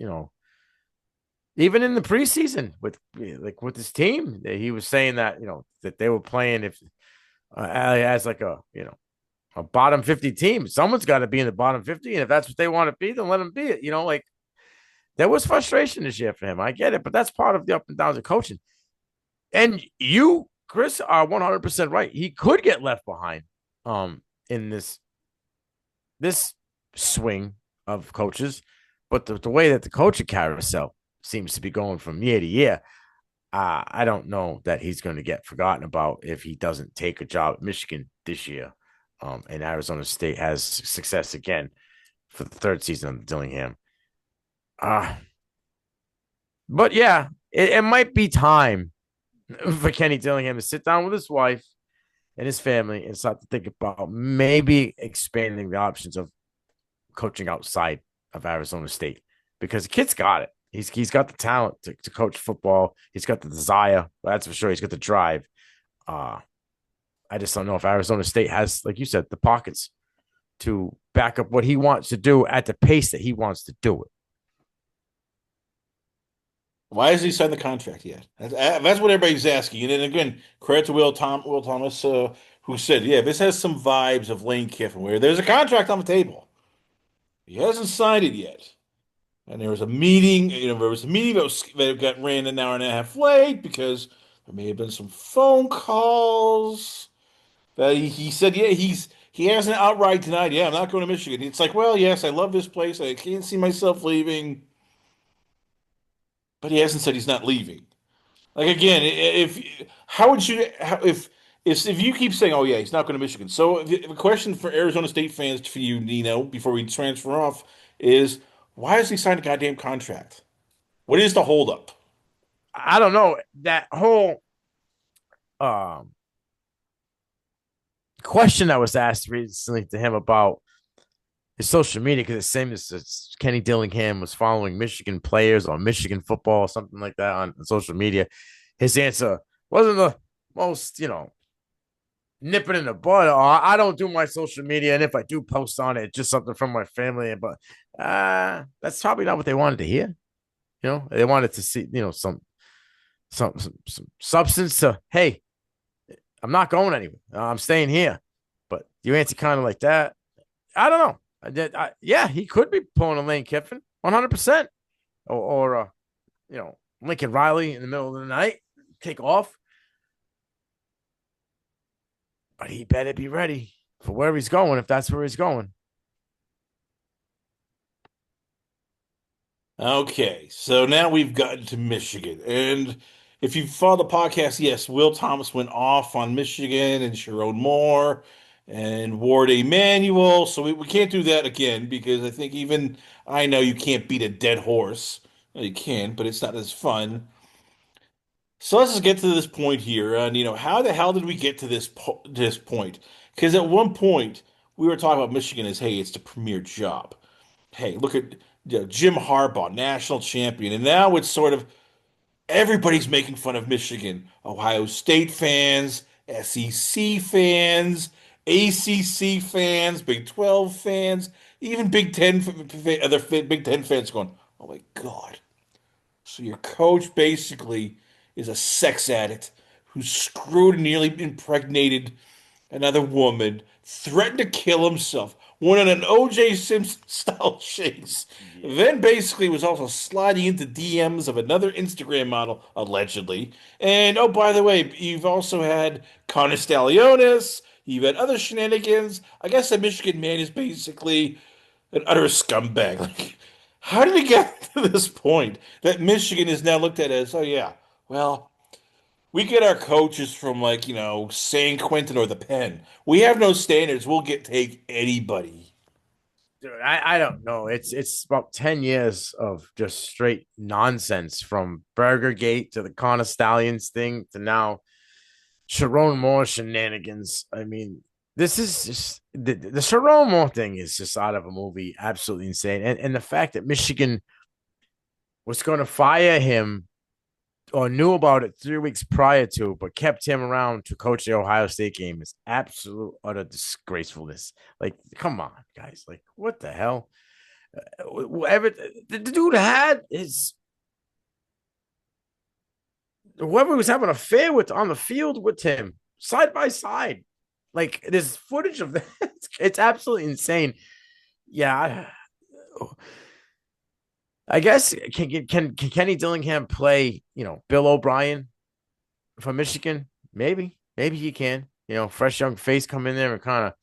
B: even in the preseason with his team, he was saying that that they were playing if as like a bottom 50 team. Someone's got to be in the bottom 50, and if that's what they want to be, then let them be it. Like there was frustration this year for him. I get it, but that's part of the up and downs of coaching. And you, Chris, are 100% right. He could get left behind in this this swing of coaches, but the way that the coaching carousel seems to be going from year to year, I don't know that he's going to get forgotten about if he doesn't take a job at Michigan this year. And Arizona State has success again for the third season of Dillingham. Uh, but yeah, it might be time for Kenny Dillingham to sit down with his wife and his family and start to think about maybe expanding the options of coaching outside of Arizona State because the kid's got it. He's got the talent to coach football. He's got the desire. That's for sure. He's got the drive. Uh, I just don't know if Arizona State has, like you said, the pockets to back up what he wants to do at the pace that he wants to do it.
A: Why hasn't he signed the contract yet? That's what everybody's asking. And then again, credit to Will Thomas, who said, "Yeah, this has some vibes of Lane Kiffin, where there's a contract on the table. He hasn't signed it yet." And there was a meeting. There was a meeting that got ran an hour and a half late because there may have been some phone calls. That he said, "Yeah, he hasn't outright denied. Yeah, I'm not going to Michigan." It's like, well, yes, I love this place. I can't see myself leaving, but he hasn't said he's not leaving. Like again, if how would you if you keep saying, "Oh yeah, he's not going to Michigan," so the question for Arizona State fans for you, Nino, before we transfer off, is why has he signed a goddamn contract? What is the holdup?
B: I don't know. That whole um, question that was asked recently to him about his social media, because it's same as Kenny Dillingham was following Michigan players or Michigan football or something like that on social media. His answer wasn't the most, nipping in the bud. I don't do my social media, and if I do post on it, just something from my family. But that's probably not what they wanted to hear. They wanted to see, some substance to, hey, I'm not going anywhere. I'm staying here. But you answer kind of like that. I don't know. Yeah, he could be pulling a Lane Kiffin 100%. Or Lincoln Riley in the middle of the night, take off. But he better be ready for where he's going if that's where he's going.
A: Okay, so now we've gotten to Michigan. And if you follow the podcast, yes, Will Thomas went off on Michigan and Sharon Moore and Ward Emanuel. So we can't do that again because I think even I know you can't beat a dead horse. Well, you can, but it's not as fun. So let's just get to this point here. How the hell did we get to this point? Because at one point we were talking about Michigan as, hey, it's the premier job. Hey, look at Jim Harbaugh, national champion, and now it's sort of everybody's making fun of Michigan. Ohio State fans, SEC fans, ACC fans, Big 12 fans, even Big Ten other Big Ten fans going, "Oh my God." So your coach basically is a sex addict who screwed and nearly impregnated another woman, threatened to kill himself, went on an O.J. Simpson style chase,
B: Yeah.
A: then basically was also sliding into DMs of another Instagram model, allegedly. And oh, by the way, you've also had Connor Stallionis, you've had other shenanigans. I guess the Michigan man is basically an utter scumbag. Like, how did it get to this point that Michigan is now looked at as, oh yeah, well, we get our coaches from like, San Quentin or the Penn. We have no standards. We'll take anybody.
B: Dude, I don't know. It's about 10 years of just straight nonsense from Burgergate to the Connor Stallions thing to now Sharon Moore shenanigans. I mean, this is just the Sharon Moore thing is just out of a movie, absolutely insane. And the fact that Michigan was going to fire him or knew about it 3 weeks prior to, but kept him around to coach the Ohio State game is absolute utter disgracefulness. Like, come on, guys. Like, what the hell? Whatever the dude had his whoever was having an affair with on the field with him side by side. Like, there's footage of that. It's absolutely insane. Yeah. I guess can Kenny Dillingham play, Bill O'Brien from Michigan? Maybe he can. Fresh young face come in there and kind of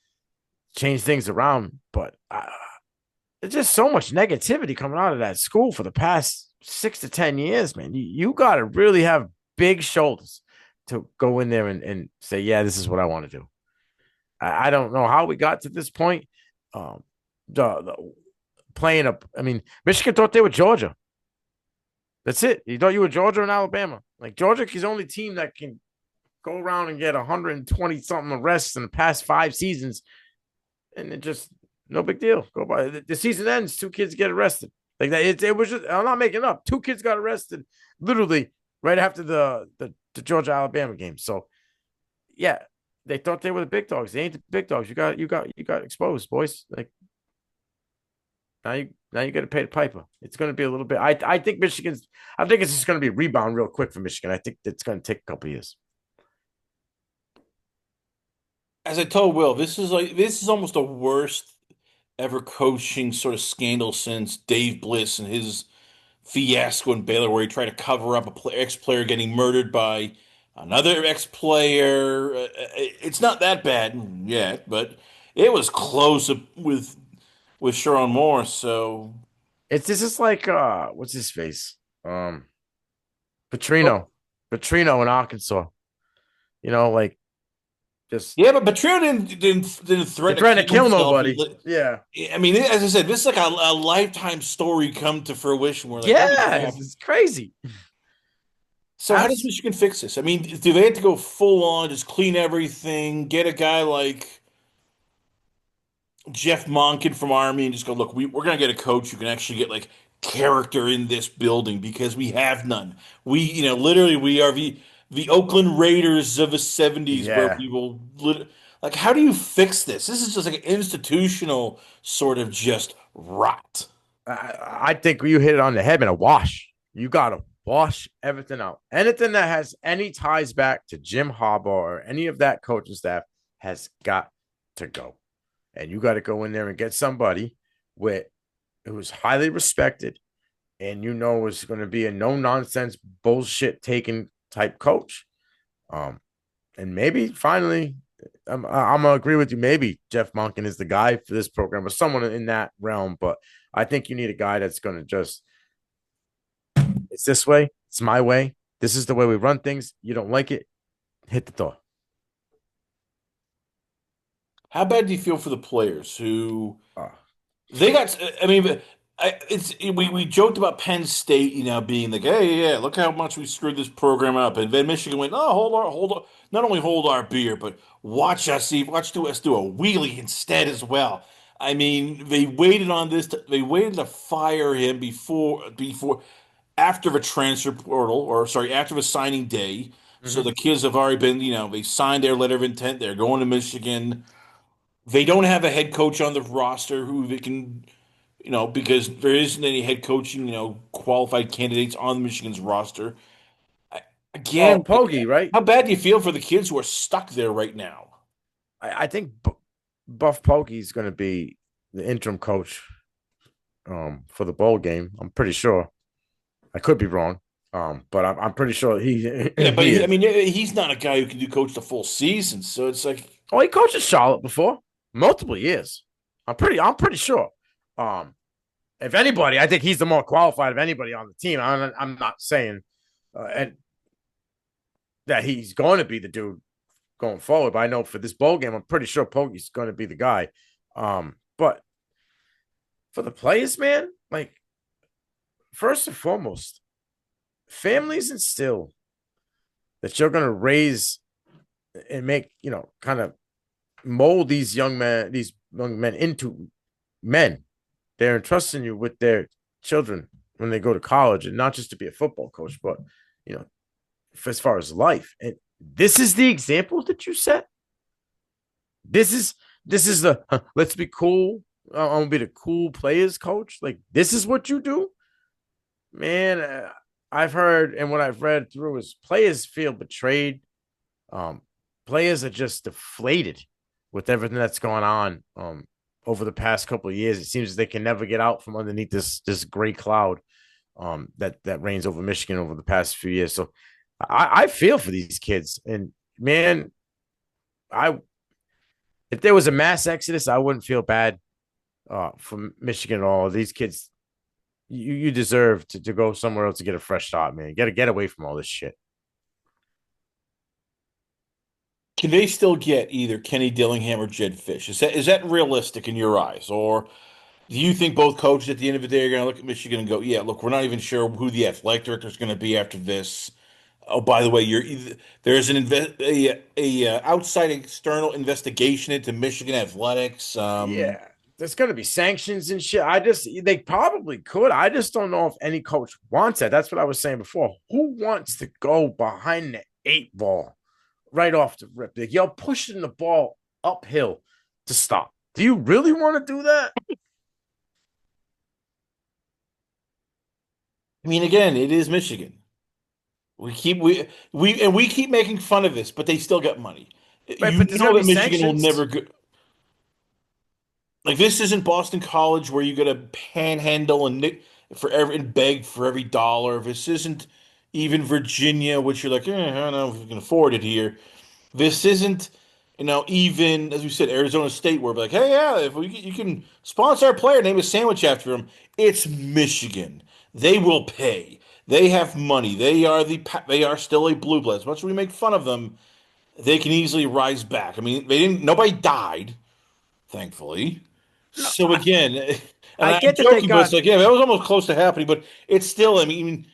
B: change things around. But there's just so much negativity coming out of that school for the past 6 to 10 years, man. You got to really have big shoulders to go in there and say, yeah, this is what I want to do. I don't know how we got to this point. Um, the playing up. I mean, Michigan thought they were Georgia. That's it. You thought you were Georgia and Alabama. Like Georgia is the only team that can go around and get 120 something arrests in the past 5 seasons, and it just no big deal. Go by the season ends, 2 kids get arrested. Like that, it was just. I'm not making up. 2 kids got arrested literally right after the Georgia Alabama game. So yeah, they thought they were the big dogs. They ain't the big dogs. You got exposed, boys. Like now you got to pay the piper. It's going to be a little bit. I think Michigan's. I think it's just going to be a rebound real quick for Michigan. I think it's going to take a couple years.
A: As I told Will, this is almost the worst ever coaching sort of scandal since Dave Bliss and his fiasco in Baylor, where he tried to cover up a ex-player getting murdered by another ex-player. It's not that bad yet, but it was close with Sharon Moore. So,
B: It's this is like what's his face? Um,
A: oh,
B: Petrino, Petrino in Arkansas. Like just
A: yeah, but Petrillo didn't
B: they're
A: threaten to
B: trying to
A: kill
B: kill
A: himself.
B: nobody. Yeah,
A: I mean, as I said, this is like a lifetime story come to fruition. We're like, holy
B: yeah,
A: crap.
B: it's crazy.
A: So how does
B: Abs-
A: Michigan fix this? I mean, do they have to go full on, just clean everything, get a guy like Jeff Monken from Army and just go, look, we're going to get a coach who can actually get like character in this building because we have none. Literally, we are the Oakland Raiders of the 70s where
B: yeah,
A: like, how do you fix this? This is just like an institutional sort of just rot.
B: I think you hit it on the head, man. A wash. You gotta wash everything out. Anything that has any ties back to Jim Harbaugh or any of that coaching staff has got to go. And you got to go in there and get somebody with who's highly respected and is going to be a no nonsense bullshit taking type coach. Um, and maybe finally, I'm gonna agree with you. Maybe Jeff Monken is the guy for this program, or someone in that realm. But I think you need a guy that's going to just it's this way, it's my way. This is the way we run things. You don't like it, hit the door.
A: How bad do you feel for the players who
B: Uh,
A: they got? I mean, we joked about Penn State, being like, hey, yeah, look how much we screwed this program up, and then Michigan went, oh, hold on, not only hold our beer, but watch us do a wheelie instead as well. I mean, they waited to fire him before after the transfer portal, or sorry, after the signing day. So
B: mm-hmm.
A: the kids have already been, they signed their letter of intent. They're going to Michigan. They don't have a head coach on the roster who they can, because there isn't any head coaching, qualified candidates on Michigan's roster.
B: Oh,
A: Again,
B: Poggy, right?
A: how bad do you feel for the kids who are stuck there right now?
B: I think Buff Poggy is going to be the interim coach for the bowl game. I'm pretty sure. I could be wrong, but I'm pretty sure he
A: Yeah, but
B: he
A: I
B: is.
A: mean, he's not a guy who can do coach the full season. So it's like,
B: Oh, he coached Charlotte before, multiple years. I'm pretty sure. Um, if anybody, I think he's the more qualified of anybody on the team. I'm not saying and that he's going to be the dude going forward, but I know for this bowl game, I'm pretty sure Poggy's going to be the guy. But for the players, man, like first and foremost, families instill that you're going to raise and make, kind of mold these young men into men. They're entrusting you with their children when they go to college, and not just to be a football coach, but you know, as far as life. And this is the example that you set. This is the let's be cool. I'm gonna be the cool players coach. Like this is what you do, man. I've heard and what I've read through is players feel betrayed. Um, Players are just deflated with everything that's going on. Over the past couple of years, it seems they can never get out from underneath this gray cloud. That reigns over Michigan over the past few years. So I feel for these kids, and man, I if there was a mass exodus, I wouldn't feel bad for Michigan at all. These kids, you deserve to go somewhere else to get a fresh start, man. You got to get away from all this shit.
A: Can they still get either Kenny Dillingham or Jed Fish? Is that realistic in your eyes, or do you think both coaches at the end of the day are going to look at Michigan and go, "Yeah, look, we're not even sure who the athletic director is going to be after this. Oh, by the way, there's a outside external investigation into Michigan athletics.
B: Yeah, there's going to be sanctions and shit. They probably could. I just don't know if any coach wants that. That's what I was saying before. Who wants to go behind the eight ball right off the rip? Like, you're pushing the ball uphill to stop. Do you really want to do that?
A: I mean, again, it is Michigan. We keep making fun of this, but they still got money.
B: Right,
A: You
B: but there's going
A: know
B: to
A: that
B: be
A: Michigan will
B: sanctions.
A: never go. Like this isn't Boston College where you got to panhandle and beg for every dollar. This isn't even Virginia, which you're like, I don't know if we can afford it here. This isn't, even as we said, Arizona State, where we're like, hey, yeah, if you can sponsor our player, name a sandwich after him. It's Michigan. They will pay. They have money. They are still a blue blood. As much as we make fun of them, they can easily rise back. I mean, they didn't. Nobody died, thankfully.
B: No,
A: So again, and
B: I
A: I'm
B: get that they
A: joking, but it's
B: got.
A: like, yeah, that was almost close to happening. But it's still, I mean,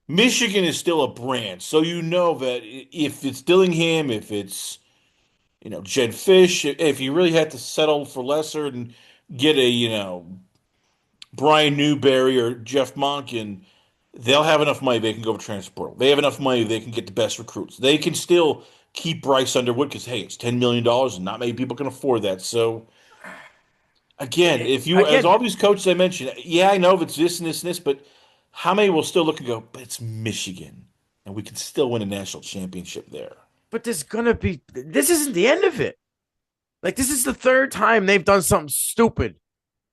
A: Michigan is still a brand, so you know that if it's Dillingham, if it's Jed Fish, if you really had to settle for lesser and get a Brian Newberry or Jeff Monken, they'll have enough money they can go to transfer portal. They have enough money they can get the best recruits. They can still keep Bryce Underwood because hey, it's $10 million and not many people can afford that. So again, if you as
B: Again,
A: all these coaches I mentioned, yeah, I know if it's this and this and this, but how many will still look and go, but it's Michigan, and we can still win a national championship there.
B: but there's going to be. This isn't the end of it. Like, this is the third time they've done something stupid.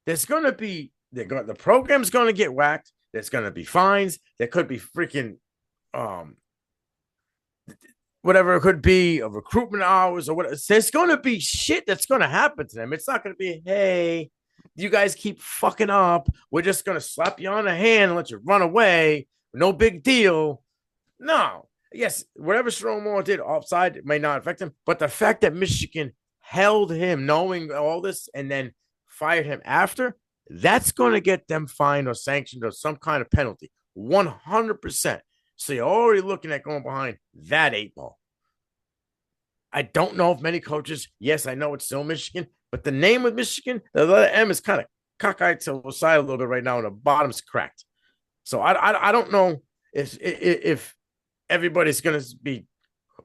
B: There's going to be. The program's going to get whacked. There's going to be fines. There could be freaking um whatever it could be, of recruitment hours or whatever. There's going to be shit that's going to happen to them. It's not going to be, hey, you guys keep fucking up. We're just going to slap you on the hand and let you run away. No big deal. No. Yes, whatever Moore did offside, it may not affect him. But the fact that Michigan held him knowing all this and then fired him after, that's going to get them fined or sanctioned or some kind of penalty. 100%. So you're already looking at going behind that eight ball. I don't know if many coaches, yes, I know it's still Michigan, but the name of Michigan, the letter M is kind of cockeyed to the side a little bit right now, and the bottom's cracked. So I don't know if everybody's going to be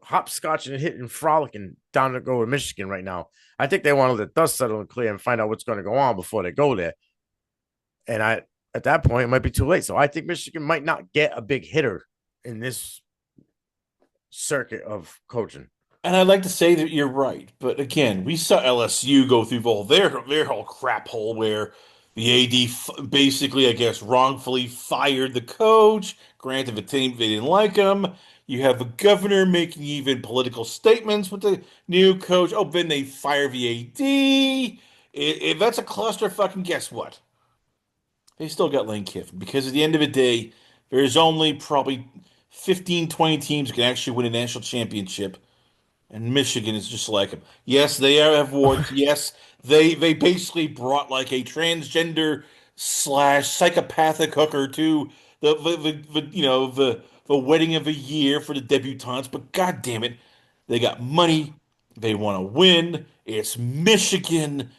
B: hopscotching and hitting frolicking down to go to Michigan right now. I think they want to let the dust settle and clear and find out what's going to go on before they go there. And at that point, it might be too late. So I think Michigan might not get a big hitter in this circuit of coaching.
A: And I'd like to say that you're right, but again, we saw LSU go through their whole crap hole where the AD basically, I guess, wrongfully fired the coach. Granted, the team they didn't like him. You have the governor making even political statements with the new coach. Oh, then they fire the AD. If that's a clusterfuck, and guess what? They still got Lane Kiffin because at the end of the day, there's only probably 15, 20 teams that can actually win a national championship. And Michigan is just like them. Yes, have warts. Yes, they basically brought like a transgender slash psychopathic hooker to the wedding of the year for the debutantes. But God damn it, they got money. They want to win. It's Michigan.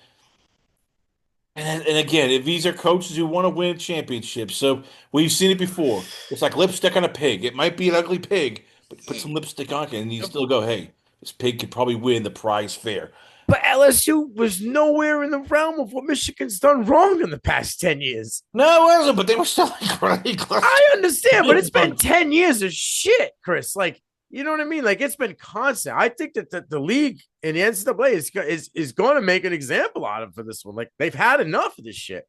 A: And again, if these are coaches who want to win championships, so we've seen it before. It's like lipstick on a pig. It might be an ugly pig, but put some lipstick on it, and you still go, "Hey, this pig could probably win the prize fair."
B: But LSU was nowhere in the realm of what Michigan's done wrong in the past 10 years.
A: No, it wasn't, but they were still like really close.
B: I understand, but it's been 10 years of shit, Chris. Like, you know what I mean? Like, it's been constant. I think that the league and the NCAA is going to make an example out of for this one. Like, they've had enough of this shit.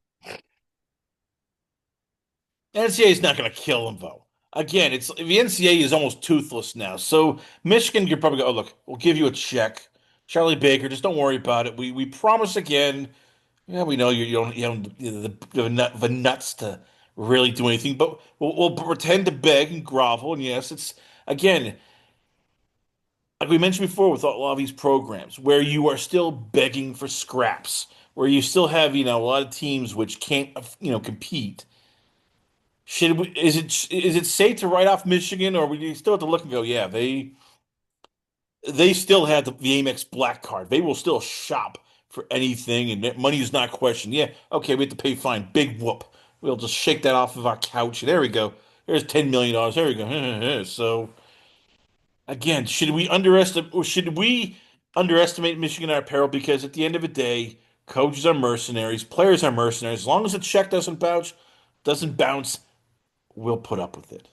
A: NCAA is not going to kill them though. Again, it's the NCAA is almost toothless now. So Michigan could probably go, "Oh, look, we'll give you a check. Charlie Baker, just don't worry about it. We promise again. Yeah, we know you don't the nuts to really do anything, but we'll pretend to beg and grovel. And yes, it's again like we mentioned before with a lot of these programs where you are still begging for scraps, where you still have a lot of teams which can't compete. Is it safe to write off Michigan, or we still have to look and go, yeah, they still have the Amex black card. They will still shop for anything, and money is not questioned. Yeah, okay, we have to pay fine. Big whoop. We'll just shake that off of our couch. There we go. There's $10 million. There we go. So again, should we underestimate Michigan at our peril? Because at the end of the day, coaches are mercenaries, players are mercenaries. As long as the check doesn't bounce, we'll put up with it.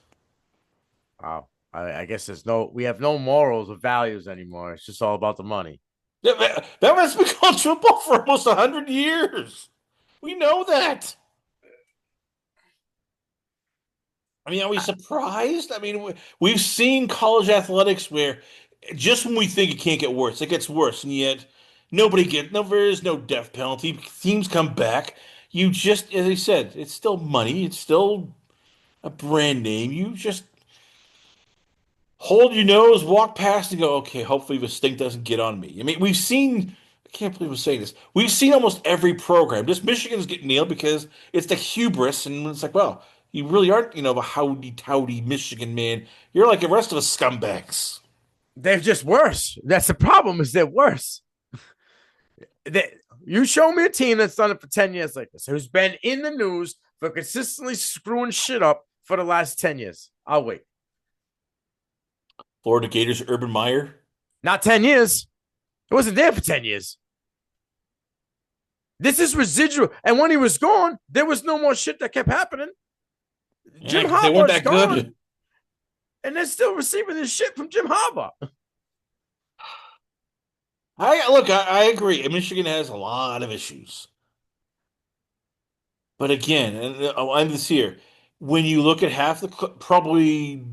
B: Wow. I guess we have no morals or values anymore. It's just all about the money.
A: Yeah, that has been college football for almost 100 years. We know that. I mean, are we surprised? I mean, we've seen college athletics where just when we think it can't get worse, it gets worse, and yet there is no death penalty. Teams come back. You just, as I said, it's still money. It's still a brand name. You just hold your nose, walk past, and go, okay, hopefully the stink doesn't get on me. I mean, I can't believe I'm saying this. We've seen almost every program. Just Michigan's getting nailed because it's the hubris, and it's like, well, you really aren't, the howdy-towdy Michigan man. You're like the rest of us scumbags.
B: They're just worse. That's the problem. Is they're worse. They, you show me a team that's done it for 10 years like this, who's been in the news for consistently screwing shit up for the last 10 years. I'll wait.
A: Florida Gators, Urban Meyer.
B: Not 10 years. It wasn't there for 10 years. This is residual. And when he was gone, there was no more shit that kept happening.
A: Yeah,
B: Jim
A: 'cause they weren't
B: Harbaugh's
A: that
B: gone,
A: good.
B: and they're still receiving this shit from Jim Harbaugh.
A: I agree. Michigan has a lot of issues. But again, and I'll end this here. When you look at probably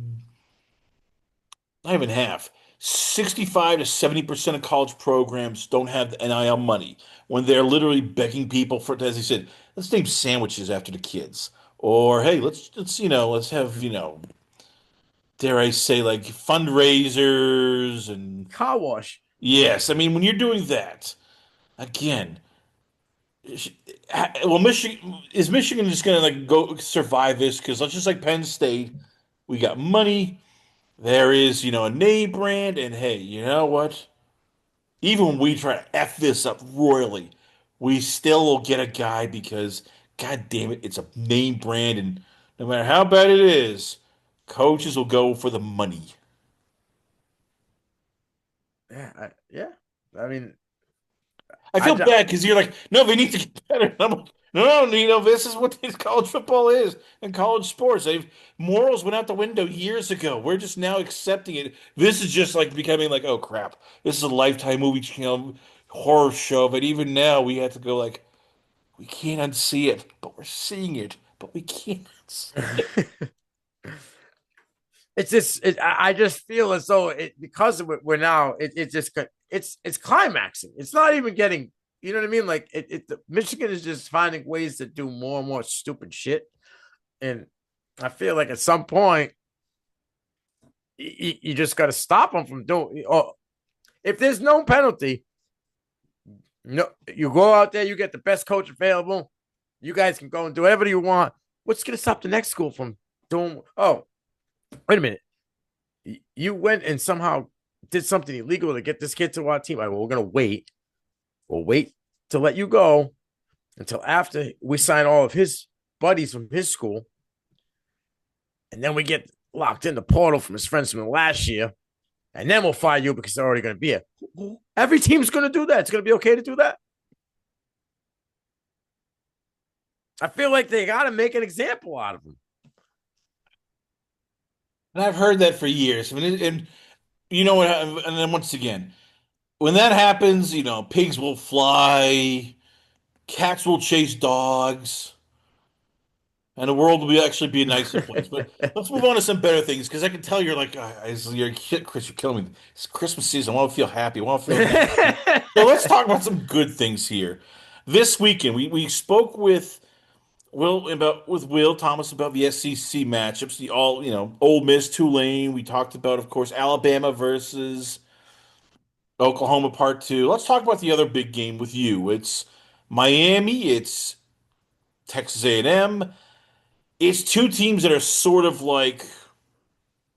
A: not even half, 65 to 70% of college programs don't have the NIL money when they're literally begging people for, as I said, let's name sandwiches after the kids. Or hey, let's have, dare I say, like fundraisers and
B: Car wash.
A: yes, I mean when you're doing that, again, well, Michigan just gonna like go survive this? Because let's just like Penn State, we got money. There is, a name brand, and hey, you know what? Even when we try to F this up royally, we still will get a guy because, god damn it, it's a name brand, and no matter how bad it is, coaches will go for the money.
B: Yeah. I mean,
A: I
B: I
A: feel
B: just,
A: bad because you're like, no, they need to get better. And I'm like, no, Nino, this is what this college football is and college sports. Morals went out the window years ago. We're just now accepting it. This is just like becoming like, oh crap, this is a Lifetime movie, horror show. But even now, we have to go like, we can't unsee it, but we're seeing it, but we can't unsee it.
B: it's just I just feel as though because we're now it just it's climaxing. It's not even getting, you know what I mean? Like Michigan is just finding ways to do more and more stupid shit, and I feel like at some point you just got to stop them from doing. Or if there's no penalty, no, you go out there, you get the best coach available. You guys can go and do whatever you want. What's going to stop the next school from doing? Oh, wait a minute. You went and somehow did something illegal to get this kid to our team. We're going to wait. We'll wait to let you go until after we sign all of his buddies from his school. And then we get locked in the portal from his friends from last year. And then we'll fire you because they're already going to be here. Every team's going to do that. It's going to be okay to do that. I feel like they got to make an example out of him.
A: And I've heard that for years. I mean, and you know what? And then once again, when that happens, pigs will fly, cats will chase dogs. and the world will actually be a nicer place. But let's move on to some better things because I can tell you're like, you're Chris, you're killing me. It's Christmas season. I want to feel happy. I want to feel nice. So let's talk about some good things here. This weekend, we spoke with Will Thomas about the SEC matchups, the all Ole Miss, Tulane. We talked about, of course, Alabama versus Oklahoma Part Two. Let's talk about the other big game with you. It's Miami. It's Texas A&M. It's two teams that are sort of like,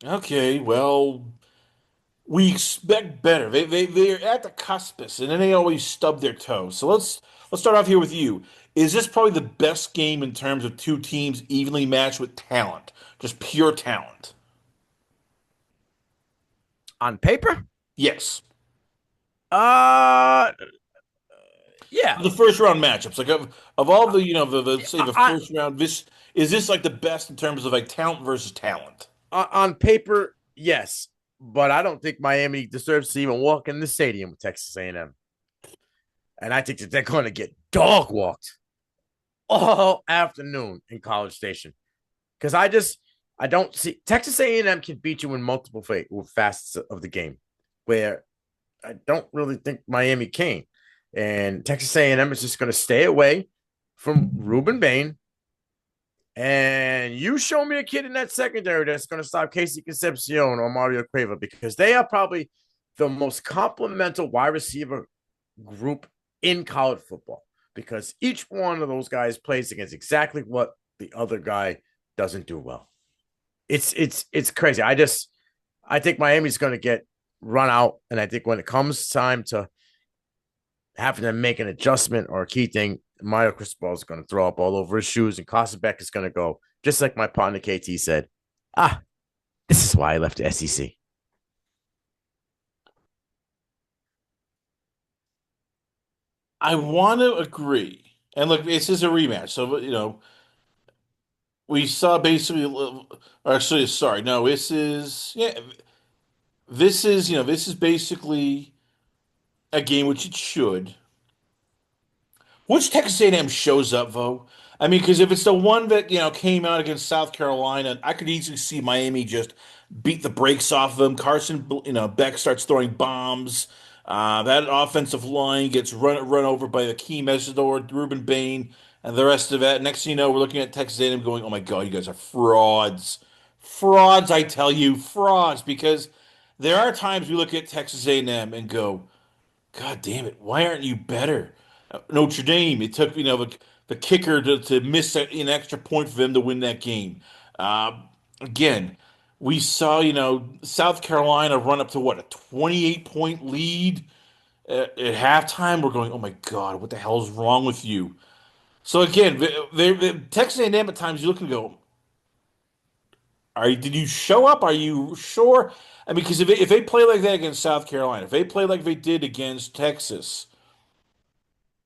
A: okay, well, we expect better. They're at the cuspus, and then they always stub their toes. So let's start off here with you. Is this probably the best game in terms of two teams evenly matched with talent, just pure talent?
B: On paper?
A: Yes.
B: Uh, yeah.
A: The first round matchups, like of all the the say the
B: I,
A: first round, this is this like the best in terms of like talent versus talent?
B: on paper, yes, but I don't think Miami deserves to even walk in the stadium with Texas A&M, and I think that they're going to get dog walked all afternoon in College Station because I don't see Texas A&M can beat you in multiple facets of the game, where I don't really think Miami can, and Texas A&M is just going to stay away from Ruben Bain. And you show me a kid in that secondary that's going to stop Casey Concepcion or Mario Crava because they are probably the most complementary wide receiver group in college football because each one of those guys plays against exactly what the other guy doesn't do well. It's crazy. I think Miami's going to get run out, and I think when it comes time to having to make an adjustment or a key thing, Mario Cristobal is going to throw up all over his shoes, and Carson Beck is going to go, just like my partner KT said, this is why I left the SEC.
A: I want to agree. And look, this is a rematch, so we saw basically. Actually, sorry, no, this is yeah, this is basically a game which it should. Which Texas A&M shows up though? I mean, because if it's the one that came out against South Carolina, I could easily see Miami just beat the brakes off of them. Carson, Beck starts throwing bombs. That offensive line gets run over by Akeem Mesidor, Ruben Bain, and the rest of it. Next thing you know, we're looking at Texas A&M going, "Oh my God, you guys are frauds, frauds! I tell you, frauds!" Because there are times we look at Texas A&M and go. God damn it! Why aren't you better? Notre Dame. It took the kicker to miss an extra point for them to win that game. Uh, Again, we saw South Carolina run up to what a 28-point lead at halftime. We're going, oh my God, what the hell is wrong with you? So again, Texas A&M at times you look and go, did you show up? Are you sure? I mean, because if they play like that against South Carolina, if they play like they did against Texas.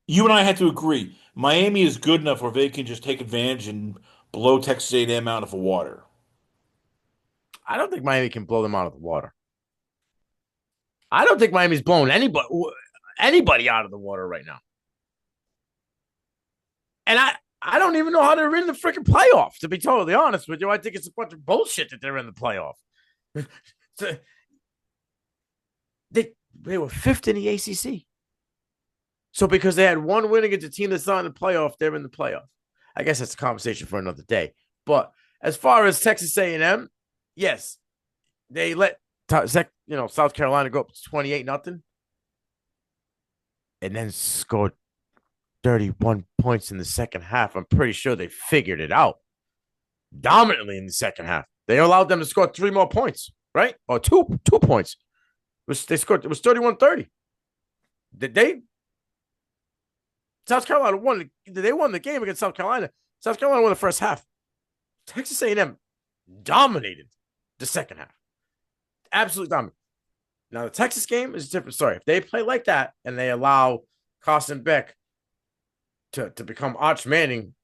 A: You and I had to agree. Miami is good enough where they can just take advantage and blow Texas A&M out of the water.
B: I don't think Miami can blow them out of the water. I don't think Miami's blowing anybody out of the water right now. And I don't even know how they're in the freaking playoffs, to be totally honest with you. I think it's a bunch of bullshit that they're in the playoff. So, they were fifth in the ACC. So because they had one win against a team that's not in the playoff, they're in the playoff. I guess that's a conversation for another day. But as far as Texas A&M, yes, they let South Carolina go up to 28-0 and then scored 31 points in the second half. I'm pretty sure they figured it out dominantly in the second half. They allowed them to score 3 more points, right? Or two points. It was 31-30. South Carolina won. They won the game against South Carolina. South Carolina won the first half. Texas A&M dominated the second half. Absolutely dominated. Now, the Texas game is a different story. If they play like that and they allow Carson Beck to become Arch Manning,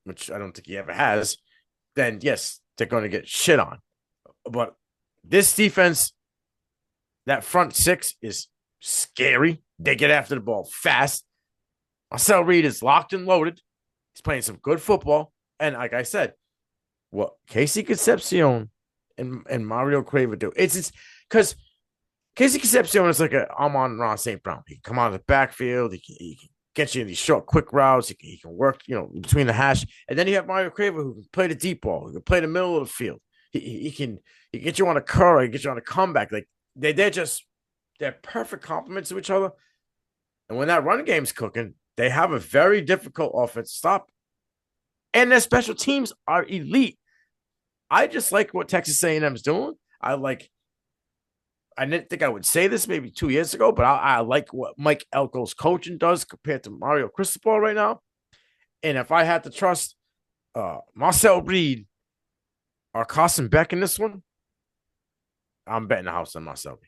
B: which I don't think he ever has, then yes, they're going to get shit on. But this defense, that front six is scary. They get after the ball fast. Marcel Reed is locked and loaded. He's playing some good football. And like I said, what Casey Concepcion and Mario Craver do, it's because Casey Concepcion is like a Amon Ron St. Brown. He can come out of the backfield. He can get you in these short, quick routes. He can work, between the hash. And then you have Mario Craver who can play the deep ball, who can play the middle of the field. He can get you on a curl, he can get you on a comeback. Like they're perfect complements to each other. And when that run game's cooking, they have a very difficult offense to stop. And their special teams are elite. I just like what Texas A&M is doing. I didn't think I would say this maybe 2 years ago, but I like what Mike Elko's coaching does compared to Mario Cristobal right now. And if I had to trust Marcel Reed or Carson Beck in this one, I'm betting the house on Marcel Reed.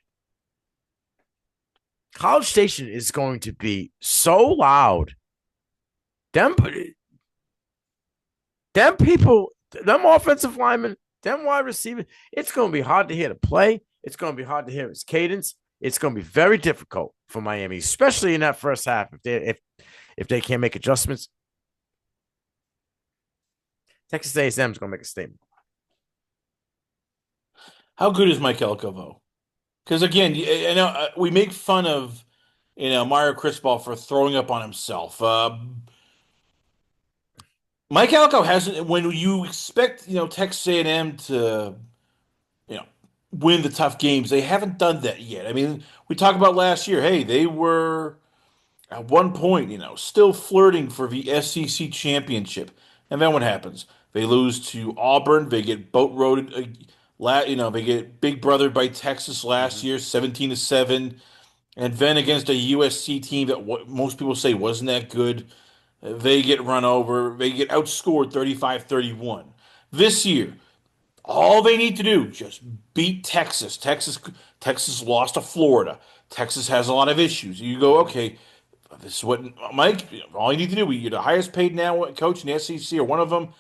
B: College Station is going to be so loud. Them people, them offensive linemen, them wide receivers, it's going to be hard to hear the play. It's going to be hard to hear his cadence. It's going to be very difficult for Miami, especially in that first half. If they can't make adjustments, Texas A&M is going to make a statement.
A: How good is Mike Elko though? Because again, I know we make fun of Mario Cristobal for throwing up on himself. Mike Elko hasn't. When you expect Texas A&M to you know win the tough games, they haven't done that yet. I mean, we talked about last year. Hey, they were at one point still flirting for the SEC championship, and then what happens? They lose to Auburn. They get boat roaded. They get big brothered by Texas last
B: Mm-hmm.
A: year, 17-7. And then against a USC team that most people say wasn't that good, they get run over. They get outscored 35-31. This year, all they need to do just beat Texas. Texas lost to Florida. Texas has a lot of issues. You go, okay, this is what Mike. All you need to do. You're the highest paid now coach in the SEC, or one of them.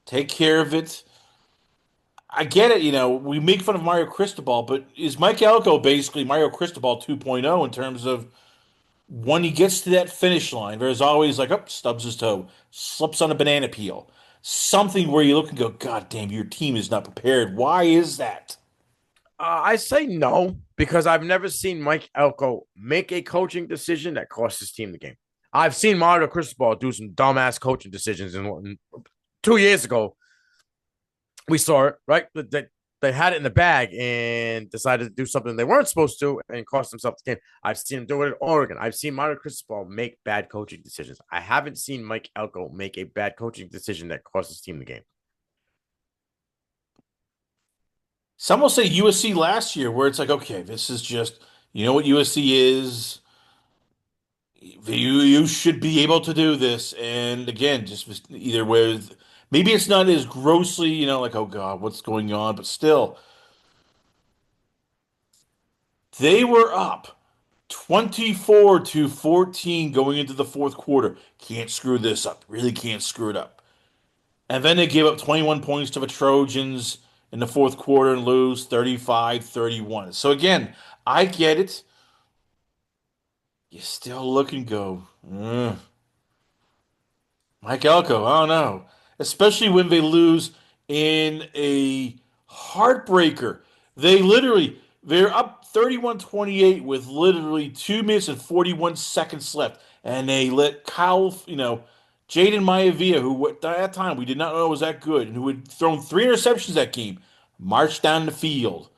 A: Take care of it. I get it. We make fun of Mario Cristobal, but is Mike Elko basically Mario Cristobal 2.0 in terms of when he gets to that finish line, there's always like, oh, stubs his toe, slips on a banana peel. Something where you look and go, God damn, your team is not prepared. Why is that?
B: I say no because I've never seen Mike Elko make a coaching decision that cost his team the game. I've seen Mario Cristobal do some dumbass coaching decisions, and 2 years ago we saw it. Right, they had it in the bag and decided to do something they weren't supposed to and cost themselves the game. I've seen him do it at Oregon. I've seen Mario Cristobal make bad coaching decisions. I haven't seen Mike Elko make a bad coaching decision that cost his team the game.
A: Some will say USC last year, where it's like, okay, this is just, what USC is. You should be able to do this. And again, just either with maybe it's not as grossly, like, oh God, what's going on? But still, they were up 24-14 going into the fourth quarter. Can't screw this up. Really can't screw it up. And then they give up 21 points to the Trojans in the fourth quarter and lose 35-31. So again, I get it. You still look and go, Mike Elko, I don't know. Especially when they lose in a heartbreaker. They're up 31-28 with literally 2 minutes and 41 seconds left. And they let Jaden Maivia, who at that time we did not know was that good, and who had thrown 3 interceptions that game, march down the field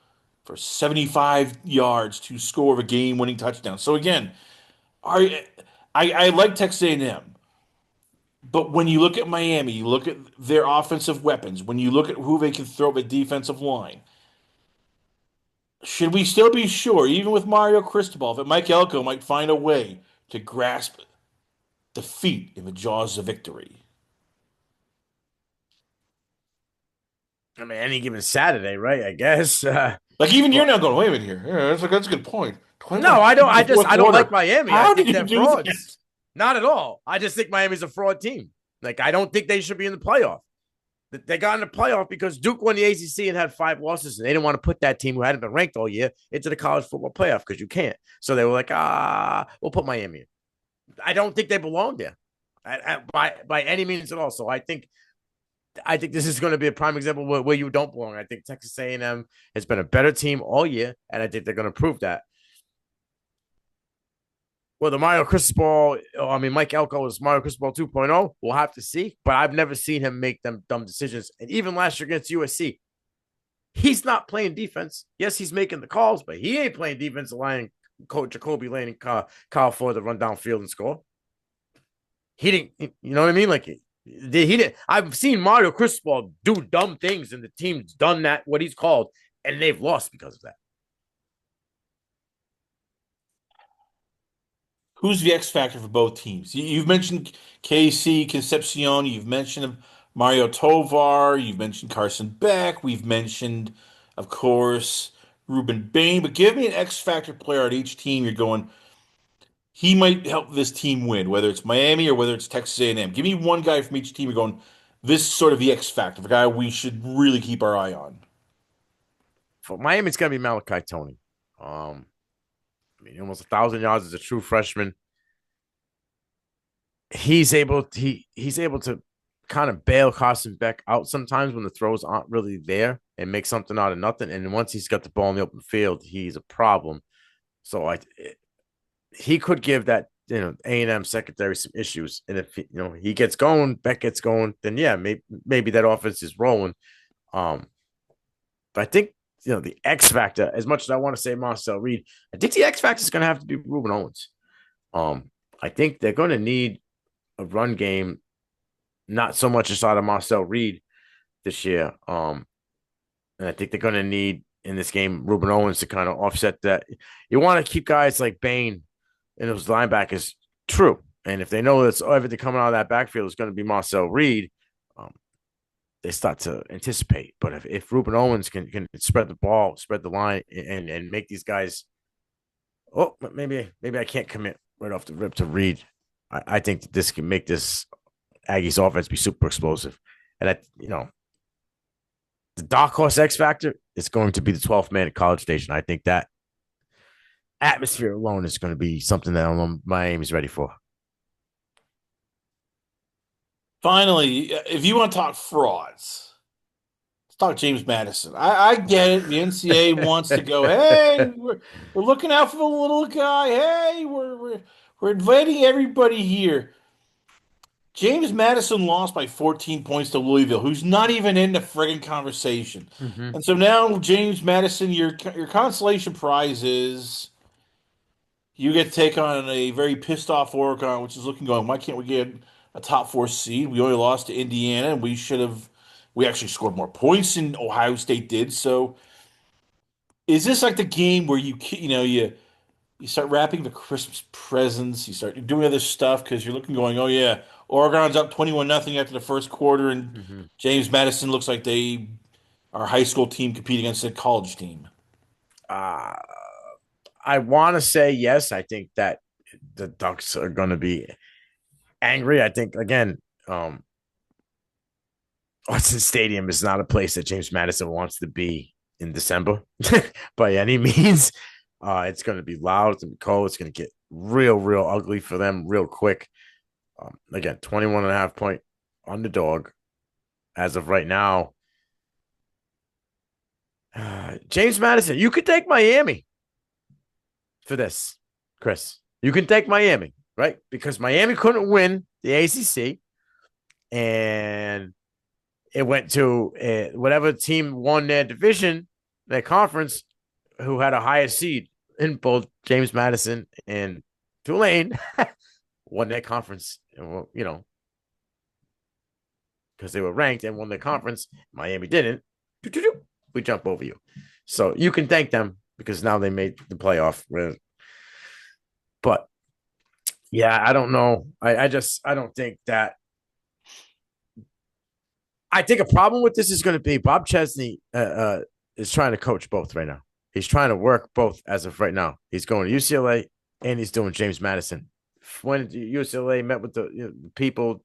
A: for 75 yards to score a game-winning touchdown. So again, I like Texas A&M. But when you look at Miami, you look at their offensive weapons, when you look at who they can throw at the defensive line, should we still be sure, even with Mario Cristobal, that Mike Elko might find a way to grasp defeat in the jaws of victory?
B: I mean, any given Saturday, right? I guess.
A: Like even you're
B: But
A: now going, wait a minute here. Yeah, that's a good point. 21
B: no, I don't.
A: points in the fourth
B: I don't like
A: quarter.
B: Miami. I
A: How did
B: think
A: you
B: they're
A: do
B: frauds.
A: that?
B: Not at all. I just think Miami's a fraud team. Like I don't think they should be in the playoff. They got in the playoff because Duke won the ACC and had 5 losses, and they didn't want to put that team who hadn't been ranked all year into the college football playoff because you can't. So they were like, we'll put Miami in. I don't think they belong there by any means at all. So I think I think this is going to be a prime example where you don't belong. I think Texas A&M has been a better team all year, and I think they're going to prove that. Whether Mario Cristobal, I mean, Mike Elko is Mario Cristobal 2.0, we'll have to see. But I've never seen him make them dumb decisions. And even last year against USC, he's not playing defense. Yes, he's making the calls, but he ain't playing defense, allowing Coach Jacoby Lane and Kyle Ford to run downfield and score. He didn't, you know what I mean? Like, he didn't. I've seen Mario Cristobal do dumb things, and the team's done that, what he's called, and they've lost because of that.
A: Who's the X factor for both teams? You've mentioned KC Concepcion. You've mentioned Mario Tovar. You've mentioned Carson Beck. We've mentioned, of course, Ruben Bain. But give me an X factor player on each team. You're going, he might help this team win, whether it's Miami or whether it's Texas A&M. Give me one guy from each team. You're going, this is sort of the X factor, the guy we should really keep our eye on.
B: For Miami, it's going to be Malachi Tony. I mean, almost 1,000 yards as a true freshman. He's able to kind of bail Carson Beck out sometimes when the throws aren't really there and make something out of nothing. And once he's got the ball in the open field, he's a problem. So he could give that A&M secondary some issues. And if he gets going, Beck gets going, then yeah, maybe that offense is rolling. But I think the X factor, as much as I want to say Marcel Reed, I think the X factor is going to have to be Ruben Owens. I think they're going to need a run game, not so much just out of Marcel Reed this year. And I think they're going to need in this game Ruben Owens to kind of offset that. You want to keep guys like Bain and those linebackers true. And if they know that everything coming out of that backfield is going to be Marcel Reed, they start to anticipate. But if Ruben Owens can spread the ball, spread the line, and make these guys, maybe I can't commit right off the rip to Reed. I think that this can make this Aggies offense be super explosive. And the dark horse X factor is going to be the 12th man at College Station. I think that atmosphere alone is going to be something that I don't know Miami's ready for.
A: Finally, if you want to talk frauds, let's talk James Madison. I get it. The NCAA wants to go, hey, we're looking out for the little guy. Hey, we're inviting everybody here. James Madison lost by 14 points to Louisville, who's not even in the friggin' conversation.
B: Mm-hmm.
A: And so now, James Madison, your consolation prize is you get to take on a very pissed off Oregon, which is looking going, why can't we get a top four seed? We only lost to Indiana, and we actually scored more points than Ohio State did. So is this like the game where you start wrapping the Christmas presents, you start doing other stuff because you're looking going, oh yeah, Oregon's up 21 nothing after the first quarter, and
B: Mm-hmm.
A: James Madison looks like they are a high school team competing against a college team.
B: Uh, I want to say yes. I think that the Ducks are going to be angry. I think again, Austin Stadium is not a place that James Madison wants to be in December by any means. It's going to be loud. It's going to be cold. It's going to get real ugly for them real quick. Again, 21.5 point underdog as of right now. James Madison, you could take Miami for this, Chris. You can take Miami, right? Because Miami couldn't win the ACC, and it went to whatever team won their division, their conference, who had a higher seed in both James Madison and Tulane, won their conference. And, because they were ranked and won their conference. Miami didn't. We jump over you. So you can thank them because now they made the playoff. But yeah, I don't know. I don't think that. I think a problem with this is going to be Bob Chesney is trying to coach both right now. He's trying to work both as of right now. He's going to UCLA and he's doing James Madison. When UCLA met with the people,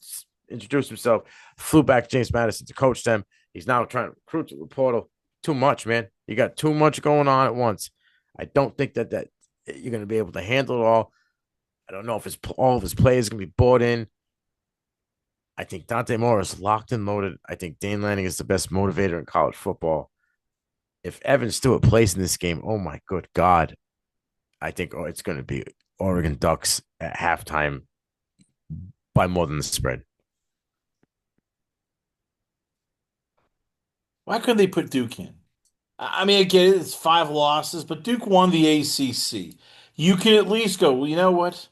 B: introduced himself, flew back to James Madison to coach them. He's now trying to recruit to the portal. Too much, man. You got too much going on at once. I don't think that you're going to be able to handle it all. I don't know if all of his players are going to be bought in. I think Dante Moore is locked and loaded. I think Dane Lanning is the best motivator in college football. If Evan Stewart plays in this game, oh my good God, I think it's going to be Oregon Ducks at halftime by more than the spread.
A: Why couldn't they put Duke in? I mean, again, it's 5 losses, but Duke won the ACC. You can at least go, well, you know what?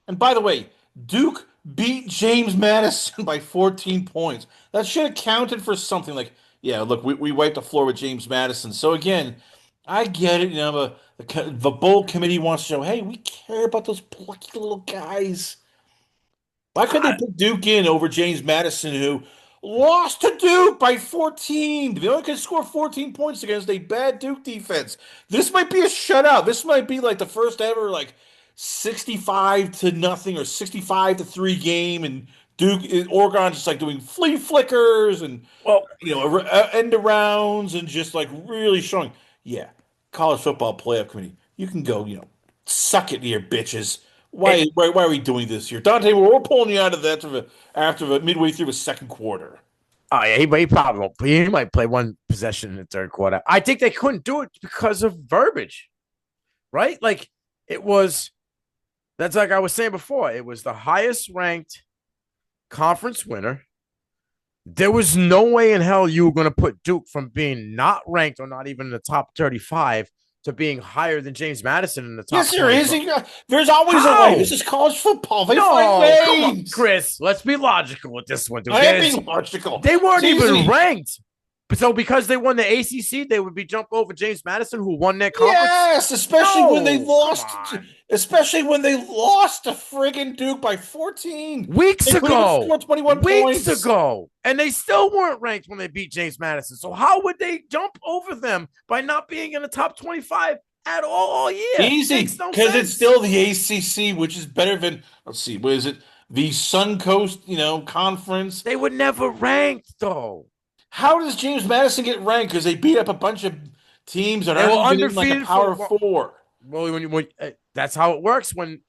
A: And by the way, Duke beat James Madison by 14 points. That should have counted for something like, yeah, look, we wiped the floor with James Madison. So again, I get it. The bowl committee wants to show, hey, we care about those plucky little guys. Why couldn't they
B: I,
A: put Duke in over James Madison, who lost to Duke by 14? They only could score 14 points against a bad Duke defense. This might be a shutout. This might be like the first ever like 65 to nothing or 65 to 3 game, and Duke Oregon just like doing flea flickers and
B: well,
A: end arounds and just like really showing, yeah, college football playoff committee, you can go, suck it here, bitches.
B: it,
A: Why are we doing this here? Dante, we're pulling you out of that after midway through the second quarter.
B: oh yeah, he probably won't. He might play one possession in the third quarter. I think they couldn't do it because of verbiage, right? Like it was. That's like I was saying before. It was the highest ranked conference winner. There was no way in hell you were going to put Duke from being not ranked or not even in the top 35 to being higher than James Madison in the top
A: Yes, there is.
B: 25.
A: There's always a way.
B: How?
A: This is college football. They find
B: No, come on,
A: ways.
B: Chris. Let's be logical with this one, dude.
A: I am being logical.
B: They weren't
A: It's
B: even
A: easy.
B: ranked. So because they won the ACC, they would be jumped over James Madison, who won that conference.
A: Yes,
B: No, come on.
A: especially when they lost to friggin' Duke by 14.
B: Weeks
A: They couldn't even
B: ago,
A: score 21
B: weeks
A: points.
B: ago, and they still weren't ranked when they beat James Madison. So how would they jump over them by not being in the top 25 at all year?
A: Easy,
B: Makes no
A: because it's
B: sense.
A: still the ACC, which is better than, let's see, what is it? The Suncoast, conference.
B: They were never ranked though.
A: How does James Madison get ranked? Because they beat up a bunch of teams that
B: They were
A: aren't even in like a
B: undefeated
A: Power
B: for
A: Four.
B: well, that's how it works when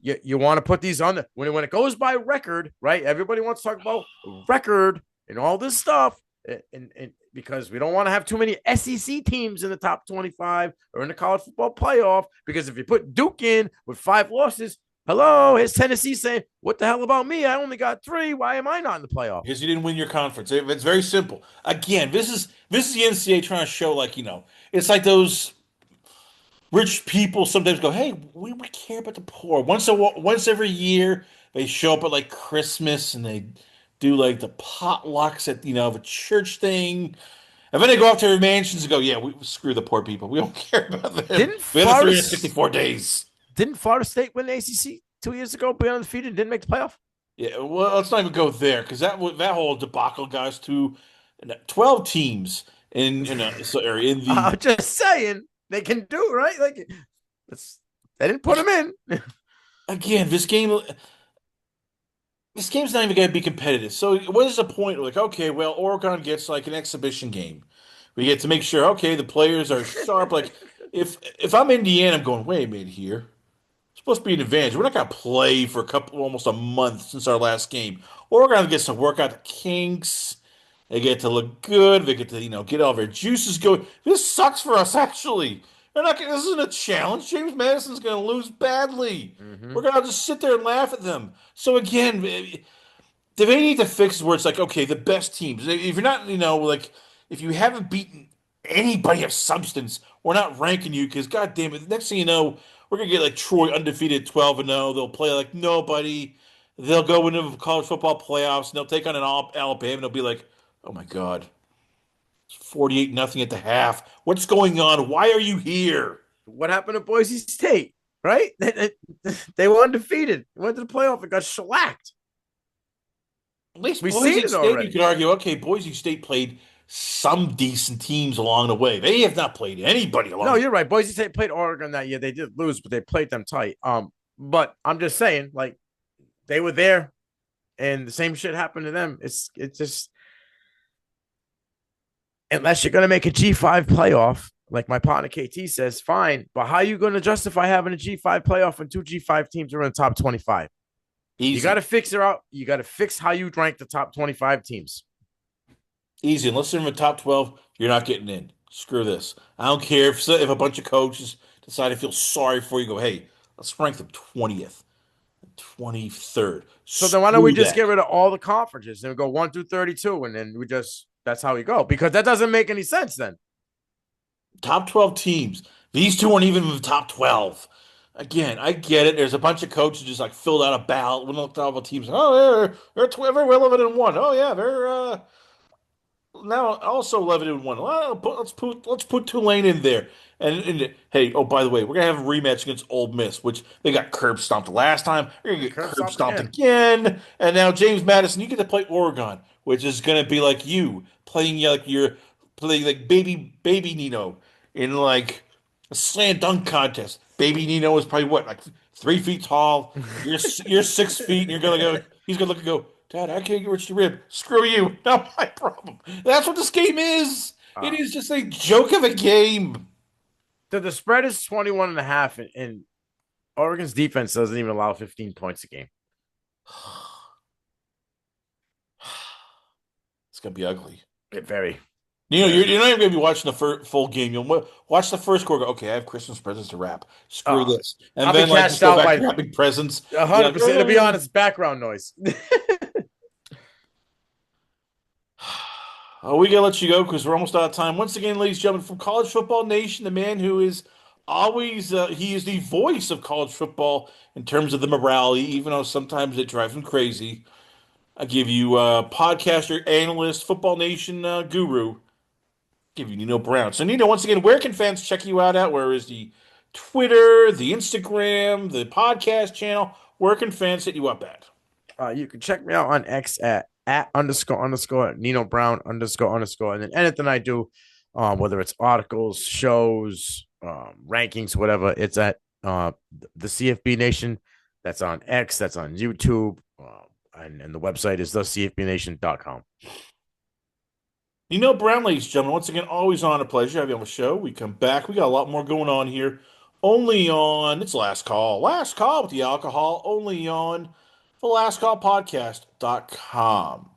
B: you want to put these on the when it goes by record, right? Everybody wants to talk about record and all this stuff, and because we don't want to have too many SEC teams in the top 25 or in the college football playoff. Because if you put Duke in with 5 losses, hello, here's Tennessee saying, "What the hell about me? I only got 3. Why am I not in the playoff?"
A: Because you didn't win your conference. It's very simple. Again, this is the NCAA trying to show, like, it's like those rich people sometimes go, "Hey, we care about the poor." Once every year, they show up at like Christmas and they do like the potlucks at of a church thing, and then they go off to their mansions and go, "Yeah, we screw the poor people. We don't care about them.
B: Didn't
A: We have the
B: Florida
A: 364 days."
B: didn't Florida State win the ACC 2 years ago, be undefeated, and didn't make the playoff?
A: Yeah, well, let's not even go there because that whole debacle guys to 12 teams in the
B: I'm just saying they can do it, right. Like they didn't put them in.
A: again this game's not even going to be competitive. So what is the point? Like, okay, well, Oregon gets like an exhibition game. We get to make sure, okay, the players are sharp. Like, if I'm Indiana, I'm going, wait a minute here. It's supposed to be an advantage. We're not going to play for almost a month since our last game. Oregon gets to work out the kinks. They get to look good. They get to, get all their juices going. This sucks for us, actually. This isn't a challenge. James Madison's going to lose badly.
B: Mm-hmm.
A: We're going to just sit there and laugh at them. So again, they need to fix where it's like, okay, the best teams. If you're not, like, if you haven't beaten anybody of substance, we're not ranking you because, God damn it, next thing you know, we're gonna get like Troy undefeated 12-0. They'll play like nobody. They'll go into the college football playoffs and they'll take on an Alabama and they'll be like, oh my God, it's 48-0 at the half. What's going on? Why are you here?
B: What happened to Boise State? Right? They were undefeated. Went to the playoff and got shellacked.
A: At least
B: We've
A: Boise
B: seen it
A: State, you
B: already.
A: could argue, okay, Boise State played some decent teams along the way. They have not played anybody along
B: No,
A: the
B: you're right. Boise State played Oregon that year. They did lose, but they played them tight. But I'm just saying, like, they were there, and the same shit happened to them. It's just unless you're gonna make a G5 playoff, like my partner KT says, fine. But how are you gonna justify having a G5 playoff when 2 G5 teams are in the top 25? You got to
A: Easy.
B: fix her out. You got to fix how you rank the top 25 teams.
A: Easy. Unless you're in the top 12, you're not getting in. Screw this. I don't care if a bunch of coaches decide to feel sorry for you, go, hey, let's rank them 20th, 23rd.
B: So then why don't we
A: Screw
B: just
A: that.
B: get rid of all the conferences and we go 1 through 32, and then we just that's how we go, because that doesn't make any sense then.
A: Top 12 teams. These two aren't even in the top 12. Again, I get it. There's a bunch of coaches just like filled out a ballot. We looked at all the teams. Oh, they're 11-1. Oh, yeah, they're now also 11-1. Well, let's put Tulane in there. And hey, oh by the way, we're gonna have a rematch against Ole Miss, which they got curb stomped last time. They're gonna
B: The
A: get
B: curb
A: curb
B: stomped
A: stomped
B: again.
A: again. And now James Madison, you get to play Oregon, which is gonna be like you playing like you're playing like baby Nino in like a slam dunk contest. Baby Nino is probably what, like 3 feet tall. You're 6 feet, and you're gonna go. He's gonna look and go, Dad, I can't get rich to rib. Screw you. Not my problem. That's what this game is. It
B: uh,
A: is just a joke of a game.
B: the spread is 21 and a half, and Oregon's defense doesn't even allow 15 points a game.
A: It's gonna be ugly.
B: It very,
A: You know, you're,
B: very.
A: you're not even gonna be watching the full game. You'll watch the first quarter. Go, okay, I have Christmas presents to wrap. Screw
B: Uh,
A: this, and
B: I'll be
A: then like just
B: cashed
A: go
B: out
A: back to
B: by
A: wrapping presents. Be like,
B: 100%. To be honest, background noise.
A: oh, we gotta let you go because we're almost out of time. Once again, ladies and gentlemen, from College Football Nation, the man who is always he is the voice of college football in terms of the morality, even though sometimes it drives him crazy. I give you podcaster, analyst, Football Nation guru. Give you Nino Brown. So Nino, once again, where can fans check you out at? Where is the Twitter, the Instagram, the podcast channel? Where can fans hit you up at?
B: You can check me out on X at underscore Nino Brown underscore, and then anything I do, whether it's articles, shows, rankings, whatever, it's at the CFB Nation. That's on X. That's on YouTube. And the website is thecfbnation.com.
A: Nino Brown, ladies and gentlemen, once again, always on a pleasure having you on the show. We come back. We got a lot more going on here. Only on, it's Last Call. Last Call with the alcohol. Only on the Last Call Podcast.com.